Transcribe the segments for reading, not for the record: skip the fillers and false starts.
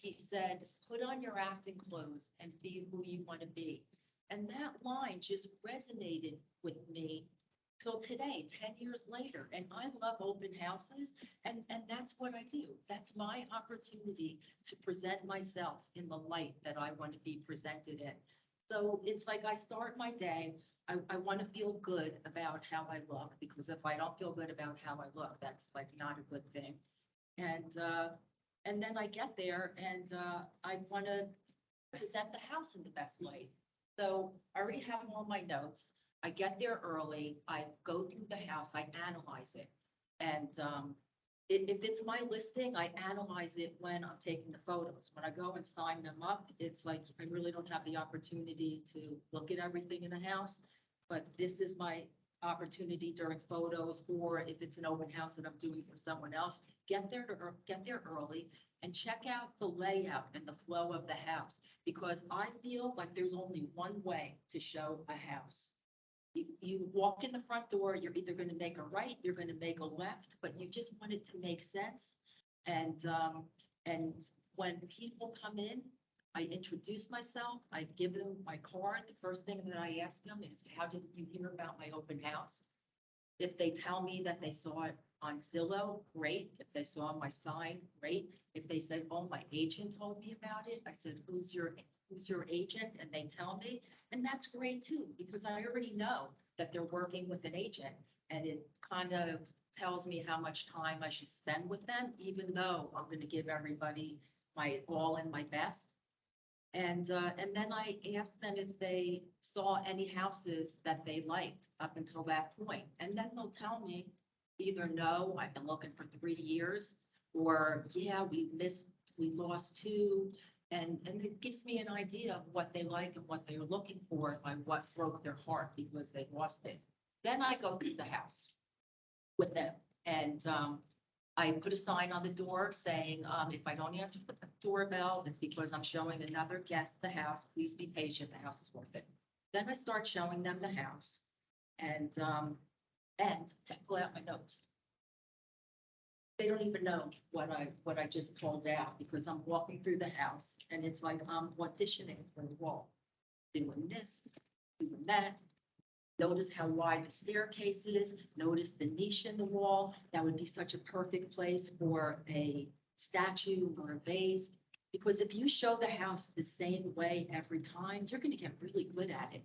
he said, put on your acting clothes and be who you want to be. And that line just resonated with me till today, 10 years later. And I love open houses, and that's what I do. That's my opportunity to present myself in the light that I want to be presented in. So it's like I start my day, I want to feel good about how I look, because if I don't feel good about how I look, that's like not a good thing. And then I get there and I want to present the house in the best light. So I already have all my notes. I get there early, I go through the house, I analyze it. And if it's my listing, I analyze it when I'm taking the photos. When I go and sign them up, it's like I really don't have the opportunity to look at everything in the house. But this is my opportunity during photos, or if it's an open house that I'm doing for someone else, get there early and check out the layout and the flow of the house. Because I feel like there's only one way to show a house. You walk in the front door, you're either going to make a right, you're going to make a left, but you just want it to make sense. And when people come in, I introduce myself, I give them my card. The first thing that I ask them is, how did you hear about my open house? If they tell me that they saw it on Zillow, great. If they saw my sign, great. If they said, oh, my agent told me about it, I said, who's your agent? And they tell me, and that's great too, because I already know that they're working with an agent, and it kind of tells me how much time I should spend with them, even though I'm going to give everybody my all and my best. And then I asked them if they saw any houses that they liked up until that point. And then they'll tell me either, no, I've been looking for 3 years, or yeah, we lost 2. And it gives me an idea of what they like and what they're looking for, and what broke their heart because they lost it. Then I go through the house with them, and I put a sign on the door saying, if I don't answer the doorbell, it's because I'm showing another guest the house. Please be patient. The house is worth it. Then I start showing them the house, and I pull out my notes. They don't even know what I just pulled out, because I'm walking through the house and it's like I'm auditioning for the wall, doing this, doing that. Notice how wide the staircase is. Notice the niche in the wall. That would be such a perfect place for a statue or a vase. Because if you show the house the same way every time, you're going to get really good at it.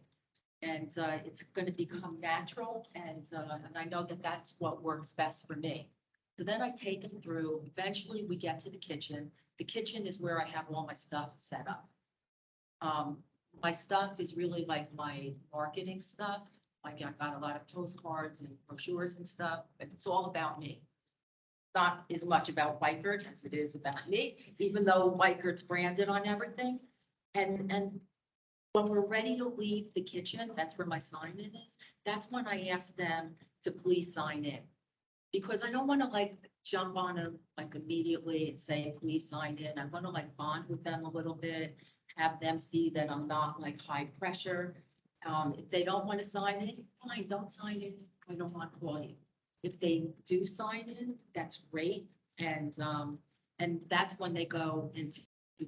And it's going to become natural. And I know that that's what works best for me. So then I take them through. Eventually we get to the kitchen. The kitchen is where I have all my stuff set up. My stuff is really like my marketing stuff. Like I've got a lot of postcards and brochures and stuff, but it's all about me. Not as much about Weichert as it is about me, even though Weichert's branded on everything. And when we're ready to leave the kitchen, that's where my sign in is. That's when I ask them to please sign in. Because I don't want to like jump on them like immediately and say, please sign in. I want to like bond with them a little bit, have them see that I'm not like high pressure. If they don't want to sign in, fine, don't sign in. I don't want to call you. If they do sign in, that's great. And that's when they go into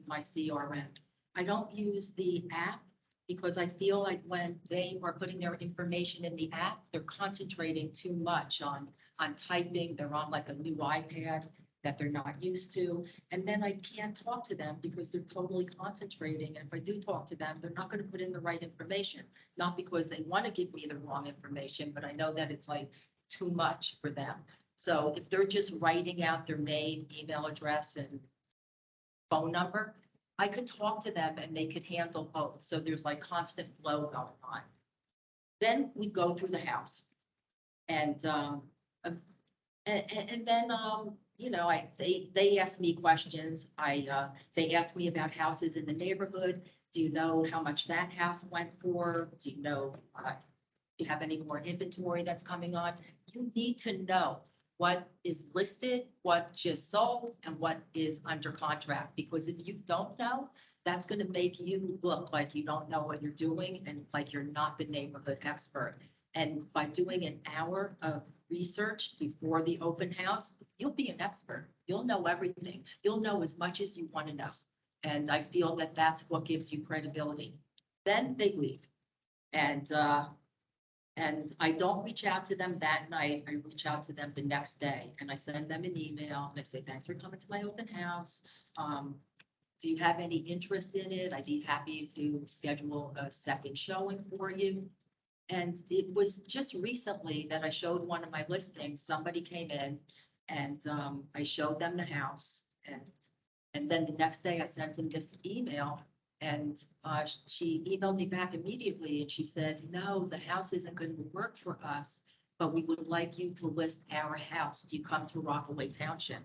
my CRM. I don't use the app because I feel like when they are putting their information in the app, they're concentrating too much on typing. They're on like a new iPad that they're not used to. And then I can't talk to them because they're totally concentrating. And if I do talk to them, they're not going to put in the right information, not because they want to give me the wrong information, but I know that it's like too much for them. So if they're just writing out their name, email address, and phone number, I could talk to them and they could handle both. So there's like constant flow going on. Then we go through the house, and then you know, they ask me questions. They ask me about houses in the neighborhood. Do you know how much that house went for? Do you know, do you have any more inventory that's coming on? You need to know what is listed, what just sold, and what is under contract. Because if you don't know, that's going to make you look like you don't know what you're doing and like you're not the neighborhood expert. And by doing an hour of research before the open house, you'll be an expert. You'll know everything. You'll know as much as you want to know. And I feel that that's what gives you credibility. Then they leave. And I don't reach out to them that night. I reach out to them the next day and I send them an email and I say, thanks for coming to my open house. Do you have any interest in it? I'd be happy to schedule a second showing for you. And it was just recently that I showed one of my listings. Somebody came in and I showed them the house. And then the next day I sent him this email and she emailed me back immediately and she said, no, the house isn't going to work for us, but we would like you to list our house. Do you come to Rockaway Township?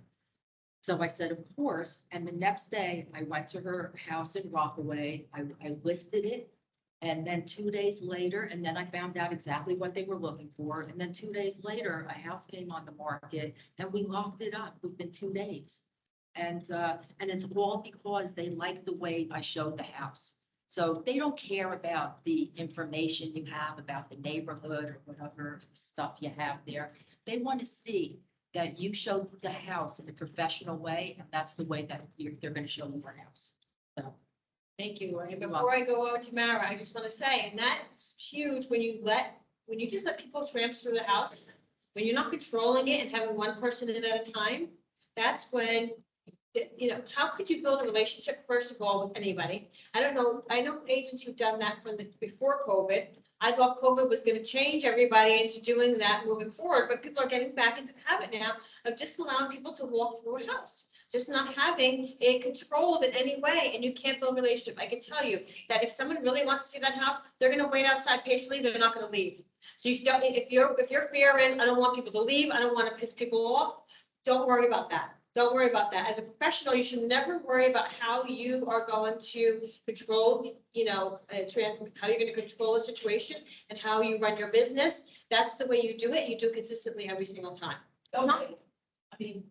So I said, of course. And the next day I went to her house in Rockaway. I listed it. And then 2 days later, and then I found out exactly what they were looking for. And then 2 days later, a house came on the market and we locked it up within 2 days. And it's all because they like the way I showed the house. So they don't care about the information you have about the neighborhood or whatever stuff you have there. They want to see that you showed the house in a professional way, and that's the way that they're going to show your house. So. Thank you. And before I go over to Mara, I just want to say, and that's huge when you just let people tramps through the house, when you're not controlling it and having one person in at a time, that's when, how could you build a relationship, first of all, with anybody? I don't know. I know agents who've done that before COVID. I thought COVID was going to change everybody into doing that moving forward, but people are getting back into the habit now of just allowing people to walk through a house. Just not having it controlled in any way, and you can't build a relationship. I can tell you that if someone really wants to see that house, they're gonna wait outside patiently, they're not gonna leave. So you don't, if your fear is, I don't want people to leave, I don't want to piss people off, don't worry about that. Don't worry about that. As a professional, you should never worry about how you are going to control, how you're gonna control a situation and how you run your business. That's the way you do it. You do it consistently every single time. Okay. I mean,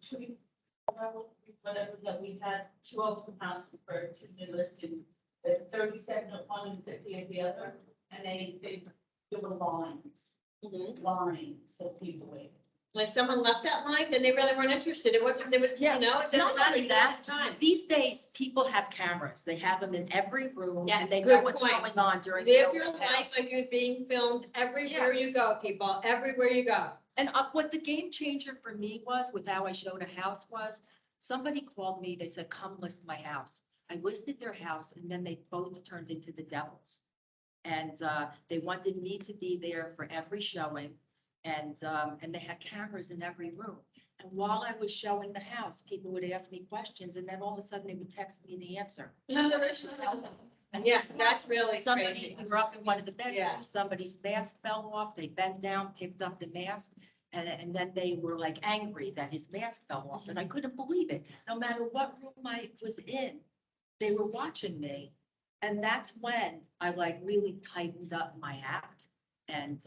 whatever, that we had 2 open houses for 2 new listed, 37 at one and 50 at the other, and there were lines of people waiting. And if someone left that line, then they really weren't interested. It wasn't, there was, it doesn't Not matter, only you that, lost time. these days, people have cameras. They have them in every room Yes, and they good know what's point. going on during the Live your open life house. like you're being filmed everywhere you go, people, everywhere you go. And what the game changer for me was with how I showed a house was, somebody called me, they said, come list my house. I listed their house and then they both turned into the devils. And they wanted me to be there for every showing. And they had cameras in every room. And while I was showing the house, people would ask me questions and then all of a sudden they would text me the answer. I should tell them. And Yeah, that's really somebody, crazy. we were up in one of the bedrooms, Yeah. somebody's mask fell off, they bent down, picked up the mask. And then they were like angry that his mask fell off and I couldn't believe it. No matter what room I was in, they were watching me. And that's when I like really tightened up my act and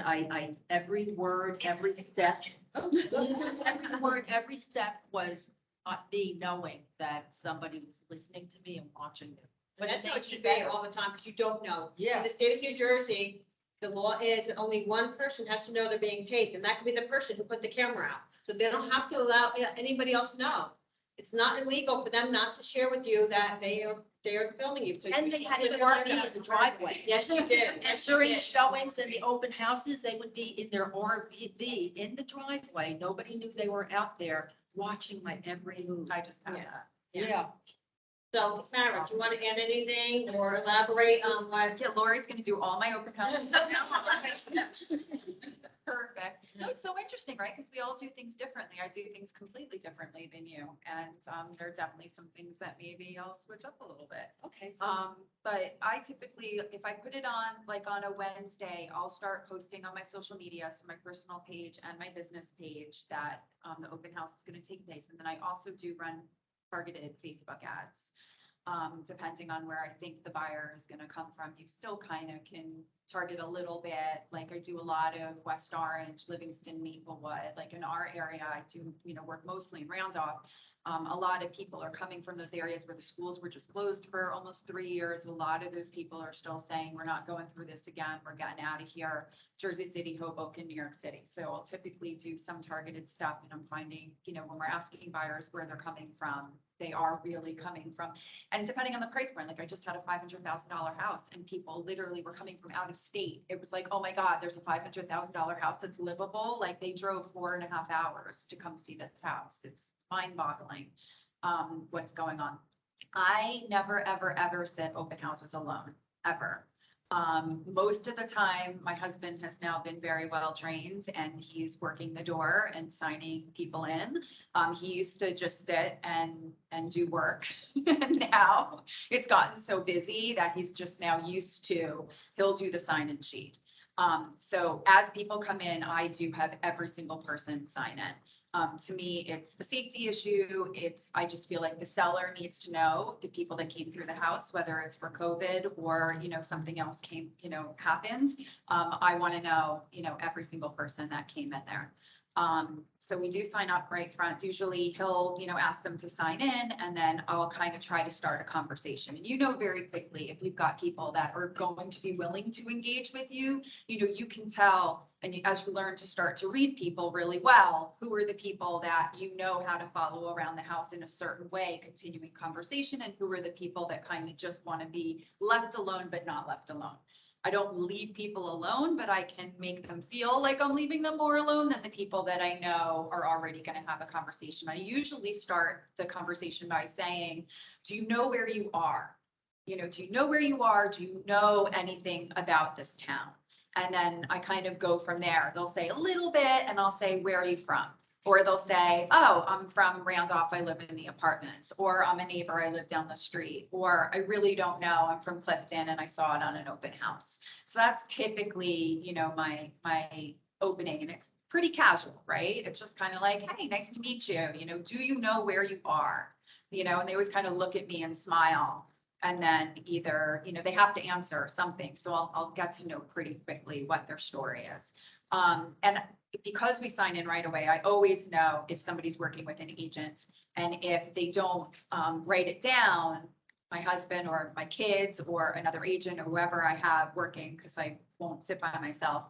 I, every word, every step, every word, every step was me knowing that somebody was listening to me and watching me. But that's how it should be all the time, because you don't know. Yeah. In the state of New Jersey, the law is that only one person has to know they're being taped, and that could be the person who put the camera out. So they don't have to allow anybody else to know. It's not illegal for them not to share with you that they are filming you. So And you they should had put to it warn out me there. in the driveway. Yes, you did. And Yes, you during the did. showings and the open houses, they would be in their RV in the driveway. Nobody knew they were out there watching my every move. I just have Yeah. that. Yeah. So Sarah, do you want to add anything or elaborate on what? Yeah, Lori's gonna do all my open houses. Perfect. No, it's so interesting, right? Because we all do things differently. I do things completely differently than you. And there are definitely some things that maybe I'll switch up a little bit. Okay. So But I typically, if I put it on like on a Wednesday, I'll start posting on my social media, so my personal page and my business page, that the open house is going to take place. And then I also do run targeted Facebook ads, depending on where I think the buyer is going to come from. You still kind of can target a little bit, like I do a lot of West Orange, Livingston, Maplewood, like in our area, I do, work mostly in Randolph. A lot of people are coming from those areas where the schools were just closed for almost 3 years. A lot of those people are still saying, we're not going through this again. We're getting out of here. Jersey City, Hoboken, New York City. So I'll typically do some targeted stuff, and I'm finding, when we're asking buyers where they're coming from, they are really coming from, and depending on the price point, like I just had a $500,000 house and people literally were coming from out of state. It was like, oh my God, there's a $500,000 house that's livable. Like they drove 4.5 hours to come see this house. It's mind boggling, what's going on. I never, ever, ever sit open houses alone, ever. Most of the time, my husband has now been very well trained and he's working the door and signing people in. He used to just sit and do work. And now it's gotten so busy that he's just now used to, he'll do the sign-in sheet. So as people come in, I do have every single person sign in. To me, it's a safety issue. I just feel like the seller needs to know the people that came through the house, whether it's for COVID or, something else happened. I want to know, every single person that came in there. So we do sign up right front. Usually he'll, ask them to sign in, and then I'll kind of try to start a conversation. And very quickly, if you've got people that are going to be willing to engage with you, you can tell, and as you learn to start to read people really well, who are the people that how to follow around the house in a certain way, continuing conversation, and who are the people that kind of just want to be left alone, but not left alone. I don't leave people alone, but I can make them feel like I'm leaving them more alone than the people that I know are already going to have a conversation. I usually start the conversation by saying, do you know where you are? Do you know where you are? Do you know anything about this town? And then I kind of go from there. They'll say a little bit, and I'll say, where are you from? Or they'll say, oh, I'm from Randolph, I live in the apartments, or I'm a neighbor, I live down the street, or I really don't know, I'm from Clifton and I saw it on an open house. So that's typically, my opening, and it's pretty casual, right? It's just kind of like, hey, nice to meet you. Do you know where you are? And they always kind of look at me and smile. And then either, they have to answer something. So I'll get to know pretty quickly what their story is. And because we sign in right away, I always know if somebody's working with an agent, and if they don't write it down, my husband or my kids or another agent or whoever I have working, because I won't sit by myself,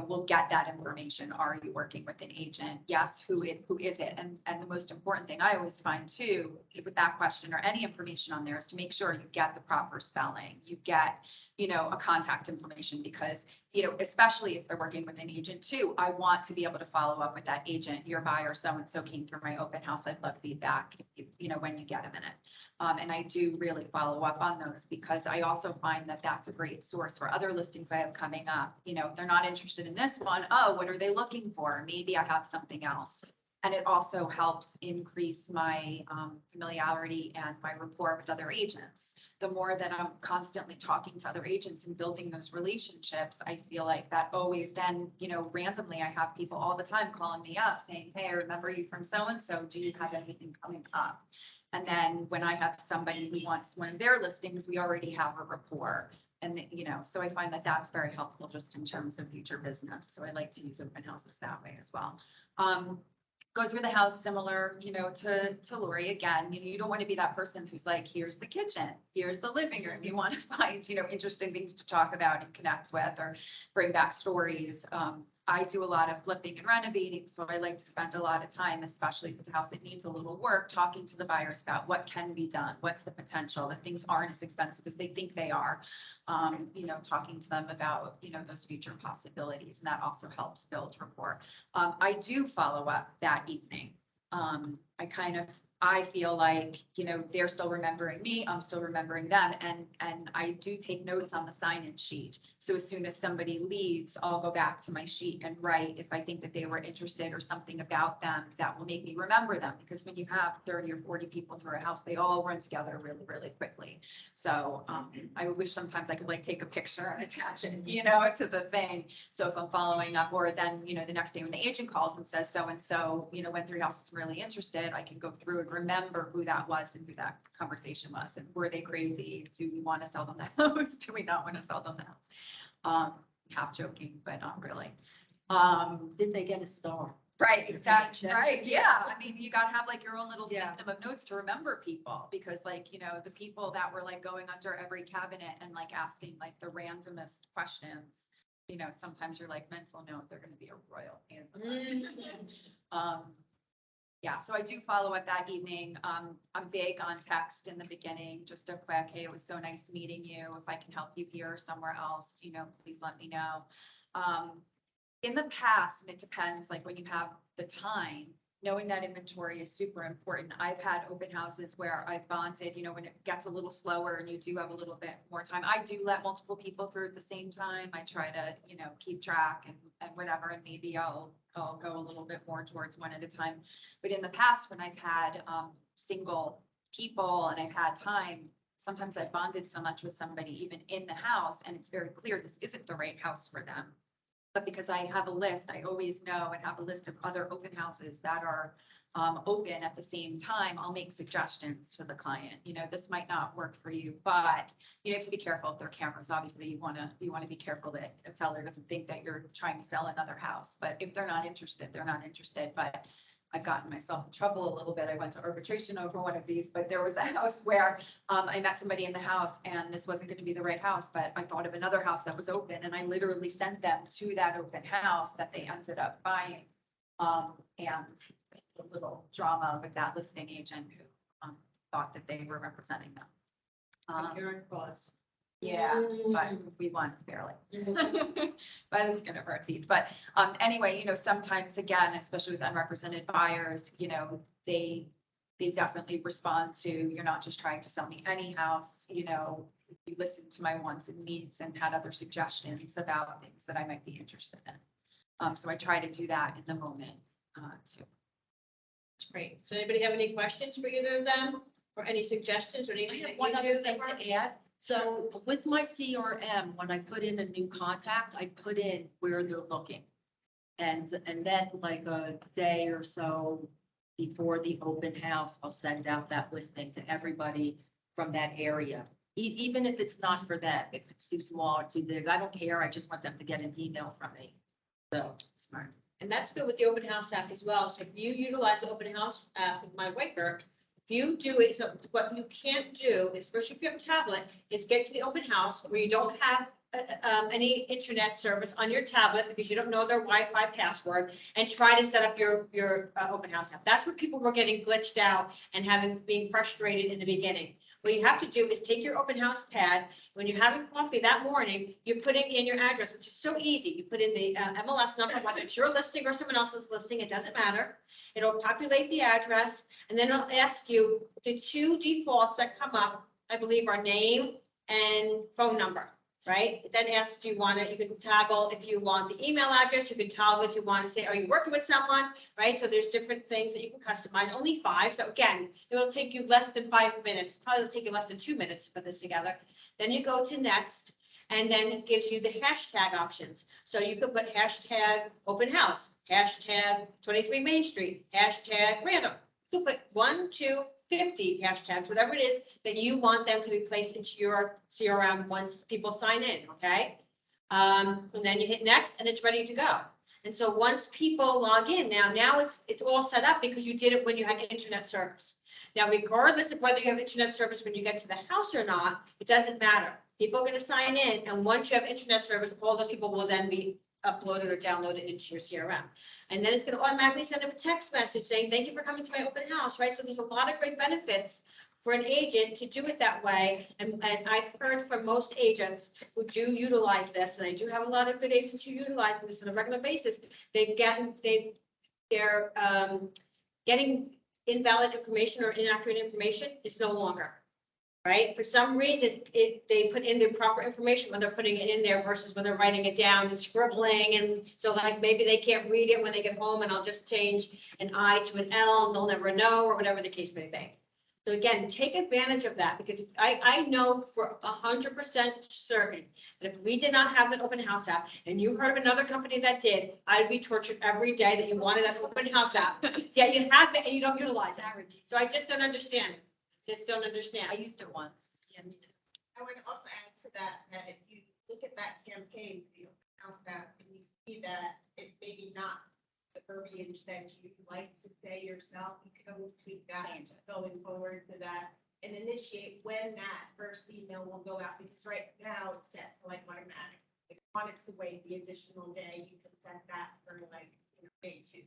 we'll get that information. Are you working with an agent? Yes. Who is it? And the most important thing I always find too, with that question or any information on there, is to make sure you get the proper spelling. You get, a contact information, because, especially if they're working with an agent too, I want to be able to follow up with that agent. Your buyer so-and-so came through my open house. I'd love feedback if when you get a minute. And I do really follow up on those, because I also find that that's a great source for other listings I have coming up. If they're not interested in this one, oh, what are they looking for? Maybe I have something else. And it also helps increase my familiarity and my rapport with other agents. The more that I'm constantly talking to other agents and building those relationships, I feel like that always then, randomly, I have people all the time calling me up saying, hey, I remember you from so-and-so. Do you have anything coming up? And then when I have somebody who wants one of their listings, we already have a rapport. And, so I find that that's very helpful just in terms of future business. So I like to use open houses that way as well. Go through the house similar, to Lori again. You don't want to be that person who's like, here's the kitchen, here's the living room. You want to find, interesting things to talk about and connect with, or bring back stories. I do a lot of flipping and renovating, so I like to spend a lot of time, especially if it's a house that needs a little work, talking to the buyers about what can be done, what's the potential, that things aren't as expensive as they think they are. Talking to them about, those future possibilities, and that also helps build rapport. I do follow up that evening. I feel like, they're still remembering me, I'm still remembering them, and I do take notes on the sign-in sheet. So as soon as somebody leaves, I'll go back to my sheet and write if I think that they were interested or something about them that will make me remember them. Because when you have 30 or 40 people through a house, they all run together really, really quickly. So I wish sometimes I could take a picture and attach it, to the thing. So if I'm following up, or then, the next day when the agent calls and says so-and-so, went through your house, is really interested, I can go through would remember who that was and who that conversation was, and were they crazy? Do we want to sell them the house? Do we not want to sell them the house? Half joking, but not really. Did they get a star? Right, exactly, check. right, yeah, I mean, you gotta have like your own little Yeah. system of notes to remember people, because like, you know, the people that were like going under every cabinet and like asking like the randomest questions, you know, sometimes you're like mental note, they're gonna be a royal pain in the butt. Yeah, so I do follow up that evening. I'm big on text in the beginning, just a quick, hey, it was so nice meeting you. If I can help you here or somewhere else, you know, please let me know. In the past, and it depends, like when you have the time, knowing that inventory is super important. I've had open houses where I've bonded, you know, when it gets a little slower and you do have a little bit more time. I do let multiple people through at the same time. I try to, you know, keep track and whatever, and maybe I'll go a little bit more towards one at a time. But in the past, when I've had single people and I've had time, sometimes I've bonded so much with somebody, even in the house, and it's very clear this isn't the right house for them. But because I have a list, I always know and have a list of other open houses that are open at the same time. I'll make suggestions to the client. You know, this might not work for you, but you have to be careful if there are cameras. Obviously, you want to be careful that a seller doesn't think that you're trying to sell another house. But if they're not interested, they're not interested. But I've gotten myself in trouble a little bit. I went to arbitration over one of these, but there was a house where I met somebody in the house and this wasn't going to be the right house, but I thought of another house that was open and I literally sent them to that open house that they ended up buying. And a little drama with that listing agent who thought that they were representing them. Karen Claus. Yeah, but we won fairly. By the skin of our teeth. But anyway, you know, sometimes again, especially with unrepresented buyers, you know, they definitely respond to, you're not just trying to sell me any house, you know, you listened to my wants and needs and had other suggestions about things that I might be interested in. So I try to do that in the moment too. Great. Does anybody have any questions for either of them or any suggestions or I anything have that one you other do thing that works? to add. So with my CRM, when I put in a new contact, I put in where they're looking. And then like a day or so before the open house, I'll send out that listing to everybody from that area. Even if it's not for them, if it's too small or too big, I don't care. I just want them to get an email from me. So smart. And that's good with the open house app as well. So if you utilize the open house app with my Wiker, if you do it, so what you can't do, especially if you have a tablet, is get to the open house where you don't have any internet service on your tablet because you don't know their Wi-Fi password and try to set up your open house app. That's where people were getting glitched out and being frustrated in the beginning. What you have to do is take your open house pad. When you're having coffee that morning, you're putting in your address, which is so easy. You put in the MLS number, whether it's your listing or someone else's listing, it doesn't matter. It'll populate the address and then it'll ask you the two defaults that come up, I believe, are name and phone number, right? It then asks, do you want it? You can toggle if you want the email address. You can toggle if you want to say, are you working with someone, right? So there's different things that you can customize, only 5. So again, it will take you less than 5 minutes, probably will take you less than 2 minutes to put this together. Then you go to next, and then it gives you the hashtag options. So you could put hashtag open house, hashtag 23 Main Street, hashtag random. You could put 1, 2, 50 hashtags, whatever it is that you want them to be placed into your CRM once people sign in, okay? And then you hit next and it's ready to go. And so once people log in, now it's all set up because you did it when you had internet service. Now, regardless of whether you have internet service when you get to the house or not, it doesn't matter. People are going to sign in, and once you have internet service, all those people will then be uploaded or downloaded into your CRM. And then it's going to automatically send them a text message saying, thank you for coming to my open house, right? So there's a lot of great benefits for an agent to do it that way. And I've heard from most agents who do utilize this, and I do have a lot of good agents who utilize this on a regular basis. They're getting invalid information or inaccurate information is no longer. Right? For some reason, they put in the proper information when they're putting it in there versus when they're writing it down and scribbling. And so like maybe they can't read it when they get home and I'll just change an I to an L and they'll never know or whatever the case may be. So again, take advantage of that, because I know for 100% certain that if we did not have that open house app, and you heard of another company that did, I'd be tortured every day that you wanted that open house app. Yet you have it and you don't utilize it. So I just don't understand. Just don't understand. I used it once. Yeah, me too. I would also add to that, that if you look at that campaign, the open house app, and you see that it maybe not the verbiage that you like to say yourself, you can always tweak that Change it. going forward to that and initiate when that first email will go out, because right now it's set for like automatic. If you wanted to wait the additional day, you can set that for like, day 2.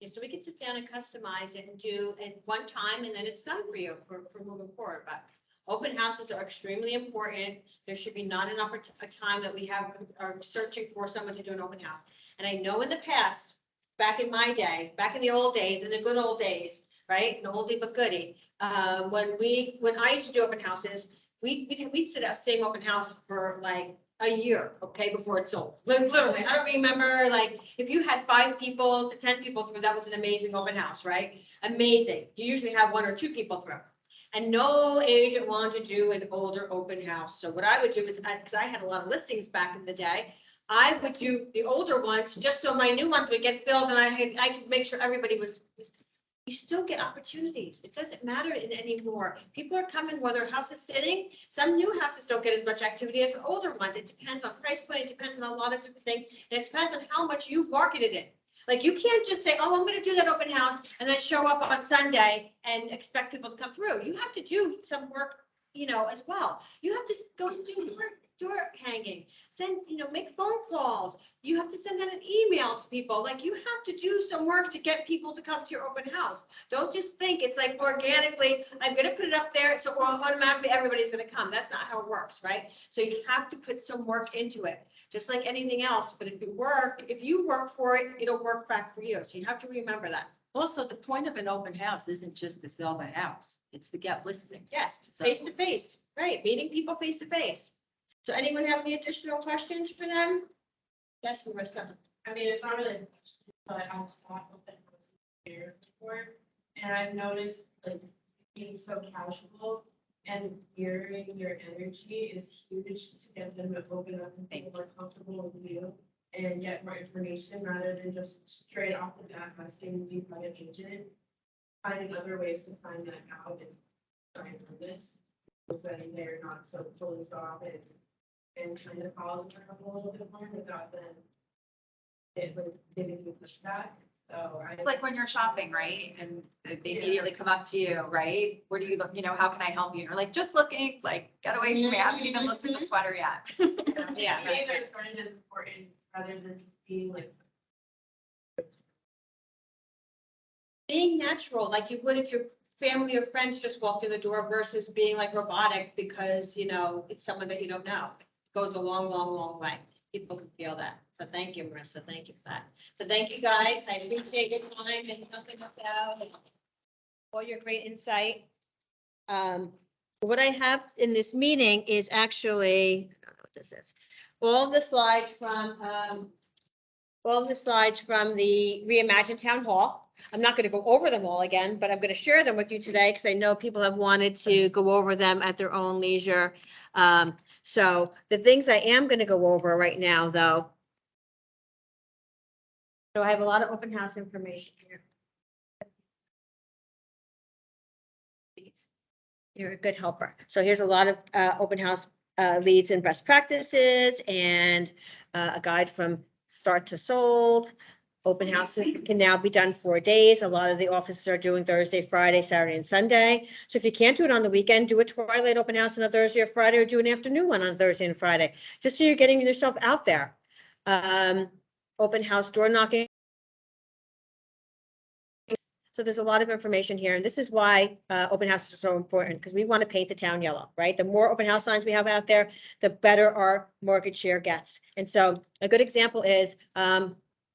Yeah, so we can sit down and customize it and do it one time, and then it's done for you for moving forward. But open houses are extremely important. There should be not a time that we are searching for someone to do an open house. And I know in the past, back in my day, back in the old days, in the good old days, right? An oldie but goodie. When I used to do open houses, we'd sit at the same open house for like a year, okay, before it sold. Like literally, I don't remember, like, if you had 5 people to 10 people through, that was an amazing open house, right? Amazing. You usually have 1 or 2 people through. And no agent wanted to do an older open house. So what I would do is, because I had a lot of listings back in the day, I would do the older ones just so my new ones would get filled, and I could make sure everybody was. You still get opportunities. It doesn't matter anymore. People are coming where their house is sitting. Some new houses don't get as much activity as older ones. It depends on price point. It depends on a lot of different things. And it depends on how much you've marketed it. Like, you can't just say, oh, I'm going to do that open house and then show up on Sunday and expect people to come through. You have to do some work, as well. You have to go do door hanging, make phone calls. You have to send out an email to people. Like, you have to do some work to get people to come to your open house. Don't just think it's like organically, I'm going to put it up there, so automatically everybody's going to come. That's not how it works, right? So you have to put some work into it, just like anything else. But if you work for it, it'll work back for you. So you have to remember that. Also, the point of an open house isn't just to sell the house, it's to get listings. Yes, So- face to face, right? Meeting people face to face. So anyone have any additional questions for them? Yes, Marissa. I mean, it's not really, but I've sat with them here before, and I've noticed, like, being so casual and mirroring your energy is huge to get them to open up and feel more comfortable with you and get more information rather than just straight off the bat asking you by an agent. Finding other ways to find that out is trying on this, so that they're not so closed off and trying to follow the a little bit more without them giving you pushback. So I. Like when you're shopping, right? And they immediately come up to you, right? Where do you look, how can I help you? And you're like, just looking, like, get away from me. I haven't even looked at the sweater yet. Yeah, These are kind of important rather than just being like. being natural, like you would if your family or friends just walked in the door versus being like robotic because, it's someone that you don't know. It goes a long, long, long way. People can feel that. So thank you, Marissa. Thank you for that. So thank you, guys. I appreciate your time and helping us out and all your great insight. What I have in this meeting is actually, I don't know what this is, all the slides from the Reimagined Town Hall. I'm not going to go over them all again, but I'm going to share them with you today because I know people have wanted to go over them at their own leisure. So the things I am going to go over right now, though. So I have a lot of open house information here. You're a good helper. So here's a lot of open house leads and best practices and a guide from start to sold. Open houses can now be done 4 days. A lot of the offices are doing Thursday, Friday, Saturday, and Sunday. So if you can't do it on the weekend, do a twilight open house on a Thursday or Friday, or do an afternoon one on Thursday and Friday, just so you're getting yourself out there. Open house door knocking. So there's a lot of information here, and this is why open houses are so important, because we want to paint the town yellow, right? The more open house signs we have out there, the better our market share gets. And so a good example is,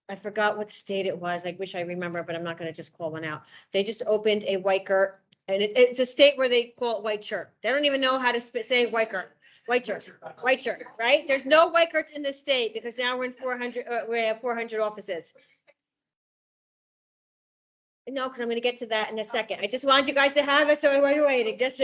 I forgot what state it was. I wish I remember, but I'm not going to just call one out. They just opened a white shirt, and it's a state where they call it white shirt. They don't even know how to say white shirt. White shirt, right? There's no white shirts in this state because now we're in 400, we have 400 offices. No, because I'm gonna get to that in a second. I just wanted you guys to have it, so we're waiting, just,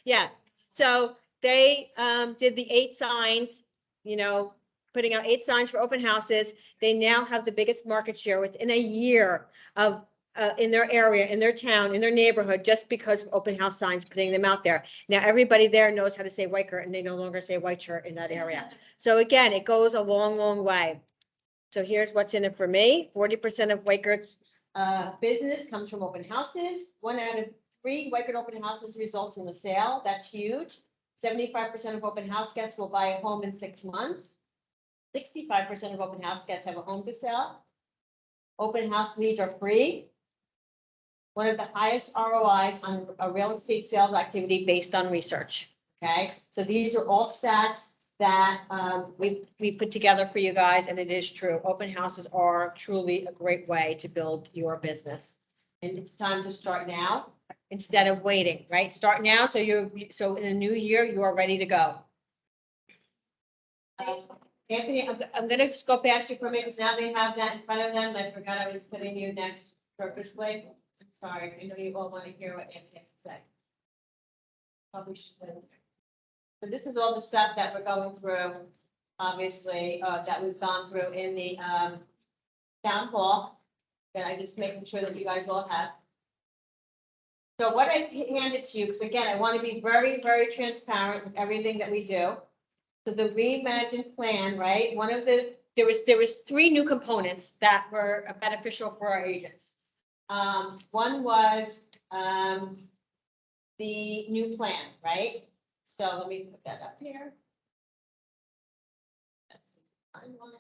yeah. So they, did the 8 signs, you know, putting out 8 signs for open houses. They now have the biggest market share within a year of, in their area, in their town, in their neighborhood, just because of open house signs, putting them out there. Now, everybody there knows how to say white shirt, and they no longer say white shirt in that area. So again, it goes a long, long way. So here's what's in it for me. 40% of Wakert's business comes from open houses. 1 out of 3 Wakert open houses results in a sale. That's huge. 75% of open house guests will buy a home in 6 months. 65% of open house guests have a home to sell. Open house leads are free. One of the highest ROIs on a real estate sales activity based on research. Okay, so these are all stats that we put together for you guys, and it is true. Open houses are truly a great way to build your business. And it's time to start now instead of waiting, right? Start now, so so in the new year, you are ready to go. Anthony, I'm gonna just go past you for a minute, because now they have that in front of them. I forgot I was putting you next purposely. I'm sorry, I know you all want to hear what Anthony has to say. Probably should. So this is all the stuff that we're going through, obviously, that was gone through in the town hall, that I just making sure that you guys all have. So what I handed to you, because again, I want to be very, very transparent with everything that we do. So the Reimagined plan, right? One of the, there was 3 new components that were beneficial for our agents. One was the new plan, right? So let me put that up here. That's the fine one.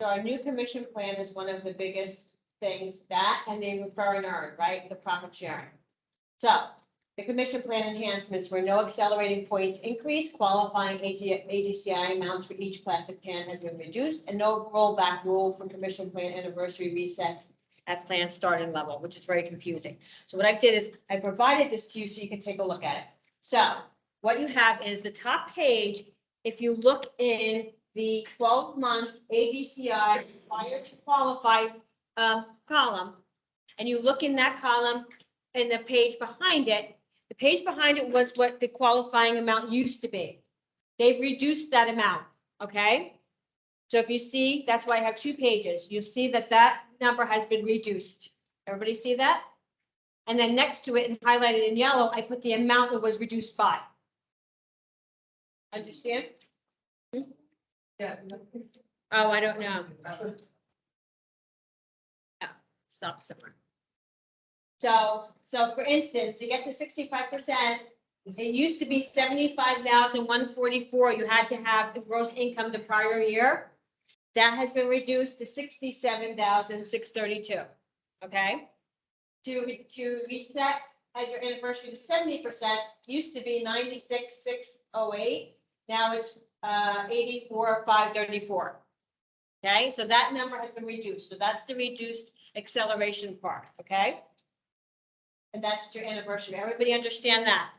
So our new commission plan is one of the biggest things, that and the refer and earn, right? The profit sharing. So the commission plan enhancements were no accelerating points increase, qualifying AGCI amounts for each classic plan have been reduced, and no rollback rule for commission plan anniversary resets at plan starting level, which is very confusing. So what I did is I provided this to you so you can take a look at it. So what you have is the top page. If you look in the 12-month AGCI required to qualify column, and you look in that column and the page behind it, the page behind it was what the qualifying amount used to be. They've reduced that amount, okay? So if you see, that's why I have 2 pages. You see that that number has been reduced. Everybody see that? And then next to it and highlighted in yellow, I put the amount that was reduced by. Understand? Yeah. Oh, I don't know. Oh, stop somewhere. So for instance, to get to 65%, it used to be 75,144. You had to have the gross income the prior year. That has been reduced to 67,632. Okay. To reset at your anniversary to 70% used to be 96,608. Now it's 84,534. Okay, so that number has been reduced. So that's the reduced acceleration part. Okay. And that's your anniversary. Everybody understand that?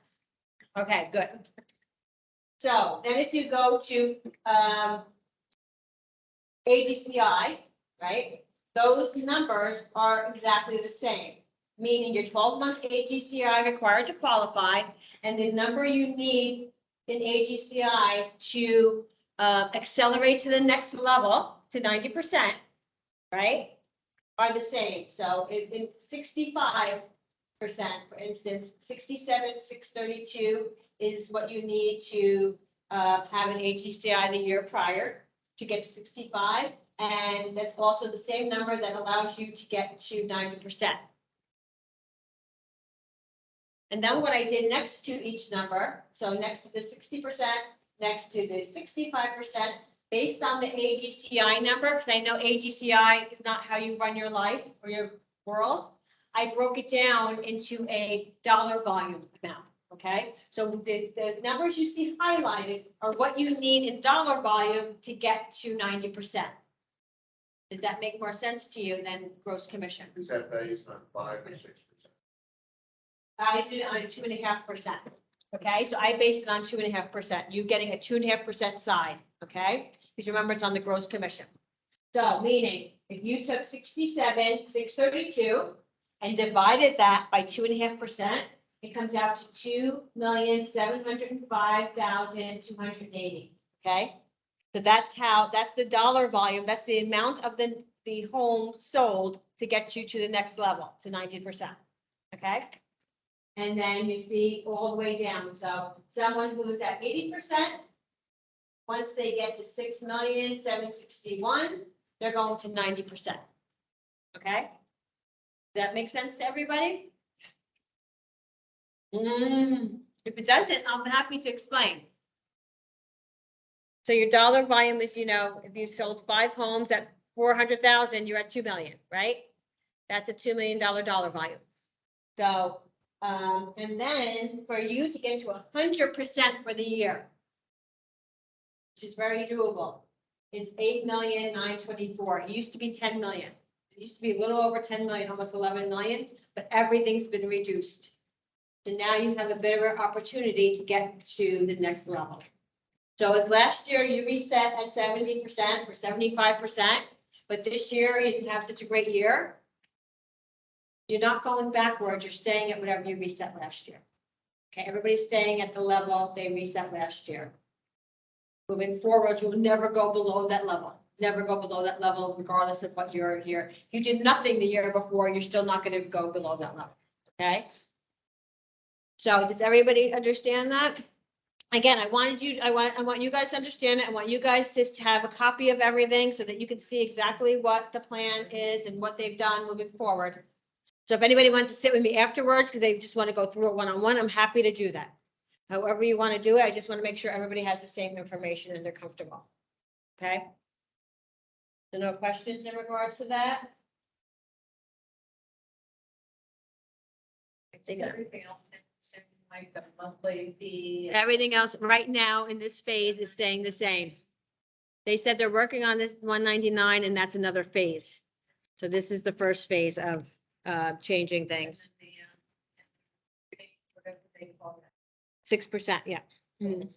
Okay, good. So then if you go to AGCI, right? Those numbers are exactly the same, meaning your 12-month AGCI required to qualify, and the number you need in AGCI to accelerate to the next level to 90%, right? Are the same. So it's 65%, for instance, 67,632 is what you need to have an AGCI the year prior to get to 65. And that's also the same number that allows you to get to 90%. And then what I did next to each number, so next to the 60%, next to the 65%, based on the AGCI number, because I know AGCI is not how you run your life or your world. I broke it down into a dollar volume amount, okay? So the numbers you see highlighted are what you need in dollar volume to get to 90%. Does that make more sense to you than gross commission? Is that based on 5 or 6%? I did it on a 2.5%. Okay, so I based it on 2.5%. You getting a 2.5% side, okay? Because remember, it's on the gross commission. So meaning, If you took 67,632 and divided that by 2.5%, it comes out to 2,705,280, okay? So that's the dollar volume, that's the amount of the home sold to get you to the next level, to 90%, okay? And then you see all the way down, so someone who's at 80%, once they get to 6,761,000, they're going to 90%. Okay? Does that make sense to everybody? If it doesn't, I'm happy to explain. So your dollar volume is, if you sold 5 homes at 400,000, you're at 2 million, right? That's a $2 million dollar volume. So, and then for you to get to 100% for the year, which is very doable, it's 8,924,000. It used to be 10 million. It used to be a little over 10 million, almost 11 million, but everything's been reduced. So now you have a better opportunity to get to the next level. So if last year you reset at 70% or 75%, but this year you didn't have such a great year, you're not going backwards, you're staying at whatever you reset last year. Okay, everybody's staying at the level they reset last year. Moving forward, you'll never go below that level. Never go below that level, regardless of what you're here. You did nothing the year before, you're still not going to go below that level. Okay? So does everybody understand that? Again, I want you guys to understand it. I want you guys to have a copy of everything so that you can see exactly what the plan is and what they've done moving forward. So if anybody wants to sit with me afterwards, because they just want to go through it one-on-one, I'm happy to do that. However you want to do it, I just want to make sure everybody has the same information and they're comfortable. Okay? So no questions in regards to that? I think Everything else, like the monthly fee. everything else right now in this phase is staying the same. They said they're working on this 199 and that's another phase. So this is the first phase of changing things. 6%, yeah. Mhm.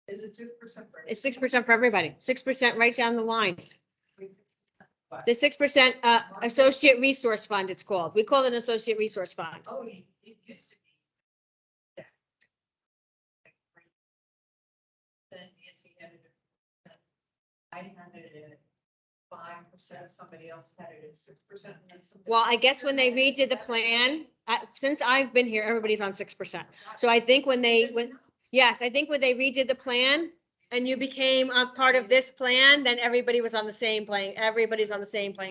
Is it 2%? It's 6% for everybody, 6% right down the line. The 6% associate resource fund, it's called. We call it an associate resource fund. Oh, it used to be. Then Nancy had it. I had it at 5%, somebody else had it at 6%. Well, I guess when they redid the plan, since I've been here, everybody's on 6%. So I think when they redid the plan and you became a part of this plan, then everybody's on the same playing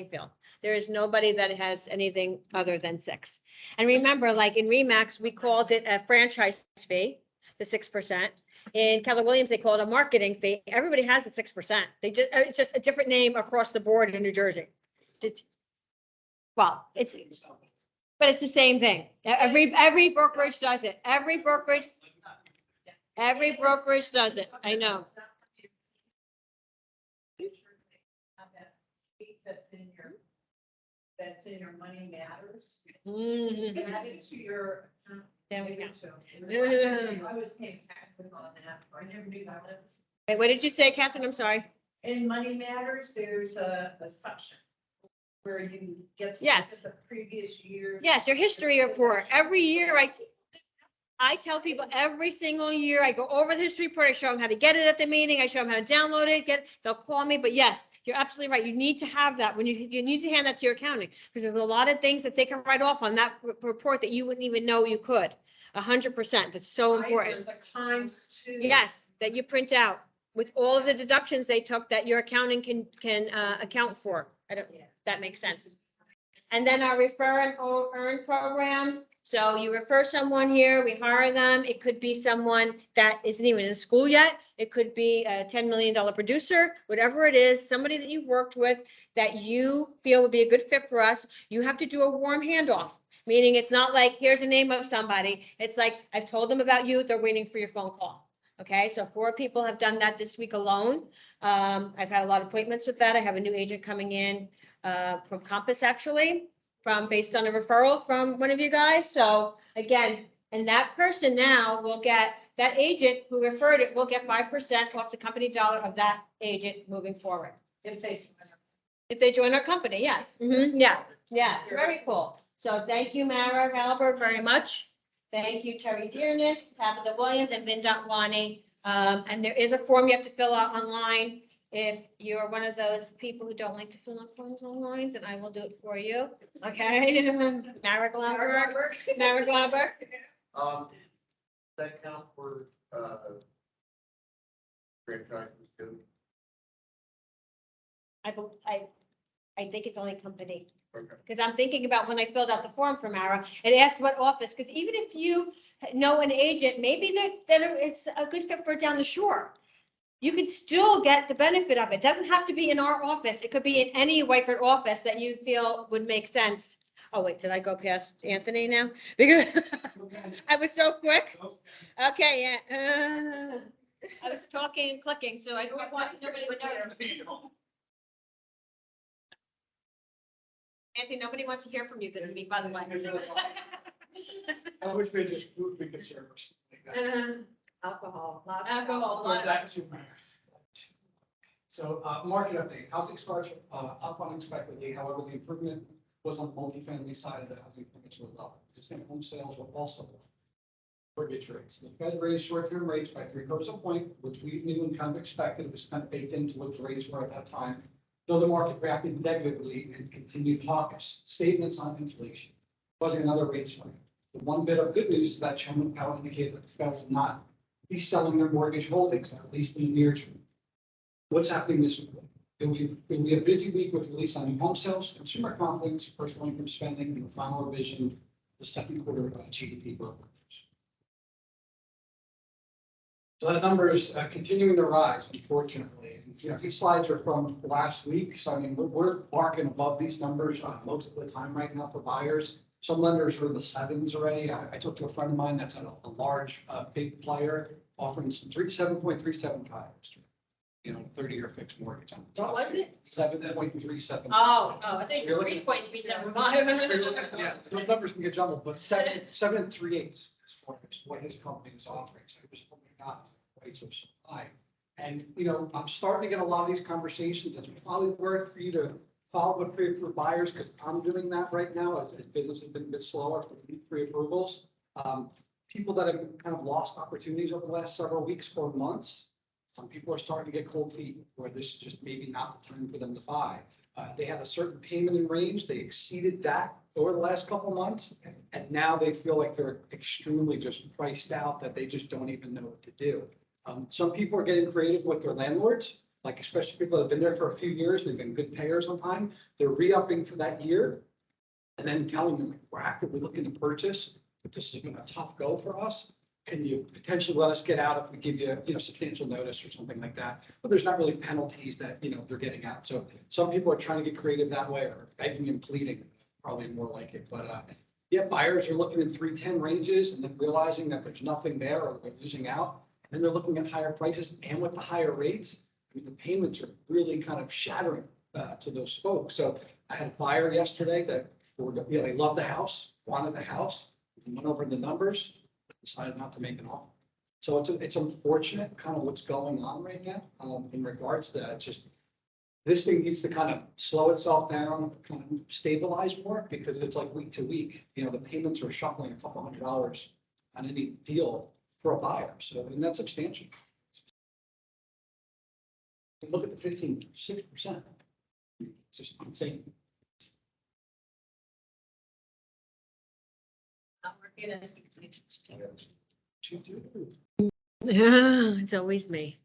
field. There is nobody that has anything other than 6. And remember, like in Remax, we called it a franchise fee, the 6%. In Keller Williams, they call it a marketing fee. Everybody has the 6%. It's just a different name across the board in New Jersey. But it's the same thing. Every brokerage does it. Every brokerage does it. I know. That's in your Money Matters. Mhm. Add it to your. There we go. I was paying taxes on that. I never knew that. Wait, what did you say, Catherine? I'm sorry. In Money Matters, there's a section where you get to. Yes. look at the previous year. Yes, your history report. Every year I tell people every single year, I go over the history report, I show them how to get it at the meeting, I show them how to download it, they'll call me, but yes, you're absolutely right. You need to have that when you need to hand that to your accounting, because there's a lot of things that they can write off on that report that you wouldn't even know you could. 100%. That's so important. There's like ×2. Yes, that you print out with all of the deductions they took that your accounting can account for. That makes sense. And then our refer and earn program. So you refer someone here, we hire them. It could be someone that isn't even in school yet. It could be a $10 million producer, whatever it is, somebody that you've worked with that you feel would be a good fit for us. You have to do a warm handoff, meaning it's not like, here's the name of somebody. It's like, I've told them about you. They're waiting for your phone call. Okay, so 4 people have done that this week alone. I've had a lot of appointments with that. I have a new agent coming in from Compass, actually, based on a referral from one of you guys. So again, and that person now will get that agent who referred it will get 5% off the company dollar of that agent moving forward. If they join our company, yes. Yeah, it's very cool. So thank you, Mara Galper, very much. Thank you, Terry Dearness, Tabitha Williams, and Vin Dotwani. And there is a form you have to fill out online. If you're one of those people who don't like to fill out forms online, then I will do it for you. Okay? Mara Galper. Mara Galper. That count for, franchises too? I think it's only company. Okay. Because I'm thinking about when I filled out the form for Mara, it asked what office, because even if you know an agent, maybe that it's a good fit for down the shore. You could still get the benefit of it. Doesn't have to be in our office. It could be in any Wyford office that you feel would make sense. Oh, wait, did I go past Anthony now? Because I was so quick. Okay, yeah. I was talking and clicking, so I don't want nobody would notice. Anthony, nobody wants to hear from you this week, by the way. I wish we just, we could service. Alcohol. But that's in there. So, market update, housing starts, up unexpectedly, however, the improvement was on the multifamily side of the housing permits were low. Existing home sales were also low. Mortgage rates, the Fed raised short-term rates by 3/4 of a point, which we knew and kind of expected, it was kind of baked into what the rates were at that time. Though the market reacted negatively and continued hawkish statements on inflation, causing another rate spike. The one bit of good news is that Chairman Powell indicated that the Fed will not be selling their mortgage holdings, at least in the near term. What's happening this week? It will be a busy week with release on new home sales, consumer confidence, personal income spending, and the final revision of the second quarter GDP growth. So that number is continuing to rise, unfortunately. And, you know, these slides are from last week. So I mean, we're marking above these numbers most of the time right now for buyers. Some lenders are in the sevens already. I talked to a friend of mine that's a large, big player offering some 7.375. You know, 30-year fixed mortgage on the top. What was it? 7.37. Oh, I think it's 3.375. Yeah, those numbers can get jumbled, but 7 3/8 is what his company was offering. So it was, oh my God, rates are so high. And, you know, I'm starting to get a lot of these conversations. It's probably worth for you to follow with pre-approved buyers, because I'm doing that right now as business has been a bit slower for pre-approvals. People that have kind of lost opportunities over the last several weeks or months. Some people are starting to get cold feet where this is just maybe not the time for them to buy. They had a certain payment in range. They exceeded that over the last couple of months. And now they feel like they're extremely just priced out, that they just don't even know what to do. Some people are getting creative with their landlords, like especially people that have been there for a few years. They've been good payers on time. They're re-upping for that year and then telling them, we're actively looking to purchase, but this has been a tough go for us. Can you potentially let us get out if we give you, substantial notice or something like that? But there's not really penalties that, they're getting out. So some people are trying to get creative that way, or begging and pleading, probably more like it. But yeah, buyers are looking in 310 ranges and then realizing that there's nothing there or they're losing out. And then they're looking at higher prices, and with the higher rates, I mean, the payments are really kind of shattering to those folks. So I had a buyer yesterday that they loved the house, wanted the house, went over the numbers, decided not to make an offer. So it's unfortunate kind of what's going on right now in regards to that. Just this thing needs to kind of slow itself down, kind of stabilize more, because it's like week to week, the payments are shuffling a couple $100 on any deal for a buyer. So, and that's substantial. Look at the 6%. It's just insane. Not working as because we just take it. It's always me.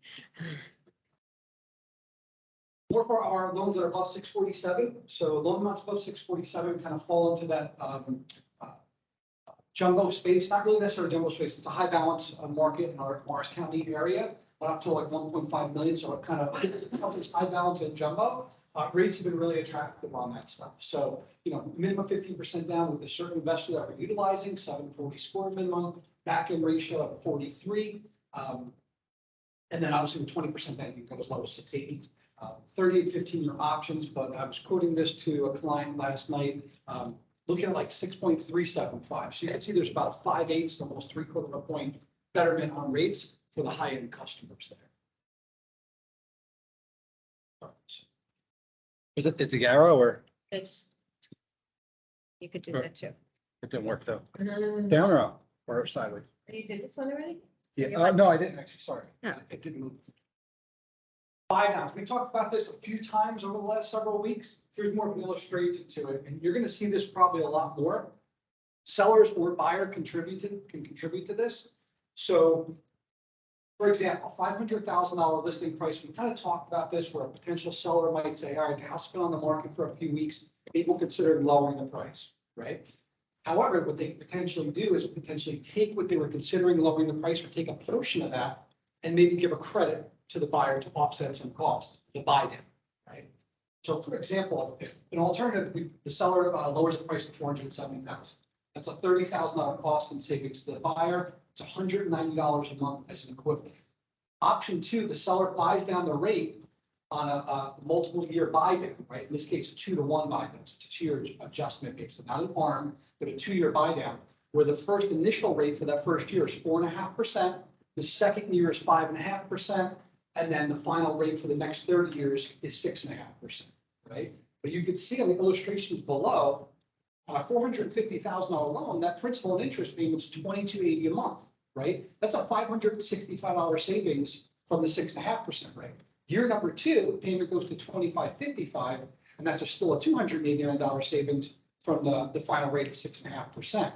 More for our loans that are above 647. So loan amounts above 647 kind of fall into that jumbo space, not really necessarily jumbo space. It's a high balance market in our Morris County area, up to like 1.5 million. So it kind of is high balance and jumbo. Rates have been really attractive on that stuff. So, minimum 15% down with a certain investor that we're utilizing, 740 score minimum, back end ratio of 43. And then obviously with 20% down, you can go as low as 680. 30 and 15-year options, but I was quoting this to a client last night, looking at like 6.375. So you can see there's about a 5/8, almost 3/4 of a point betterment on rates for the high-end customers there. Is it the arrow or It's. You could do Sure. that too. it didn't work though? You Down or up or sideways? did this one already? Yeah, no, I didn't actually, sorry. No. It didn't move. Buy downs, we talked about this a few times over the last several weeks. Here's more of an illustration to it, and you're gonna see this probably a lot more. Sellers or buyer can contribute to this. So, for example, $500,000 listing price, we kind of talked about this where a potential seller might say, all right, the house has been on the market for a few weeks, people consider lowering the price, right? However, what they potentially do is potentially take what they were considering lowering the price or take a portion of that and maybe give a credit to the buyer to offset some costs, the buy down, right? So for example, if an alternative, the seller lowers the price to $470,000. That's a $30,000 cost in savings to the buyer. It's $190 a month as an equivalent. Option two, the seller buys down the rate on a multiple year buy down, right? In this case, a 2-to-1 buy down, so it's a 2-year adjustment based, not an ARM, but a 2-year buy down, where the first initial rate for that first year is 4.5%, the second year is 5.5%, and then the final rate for the next 30 years is 6.5%, right? But you can see on the illustrations below, on a $450,000 loan, that principal and interest payment is $22.80 a month, right? That's a $565 savings from the 6.5% rate. Year number two, payment goes to $25.55, and that's still a $289 savings from the final rate of 6.5%.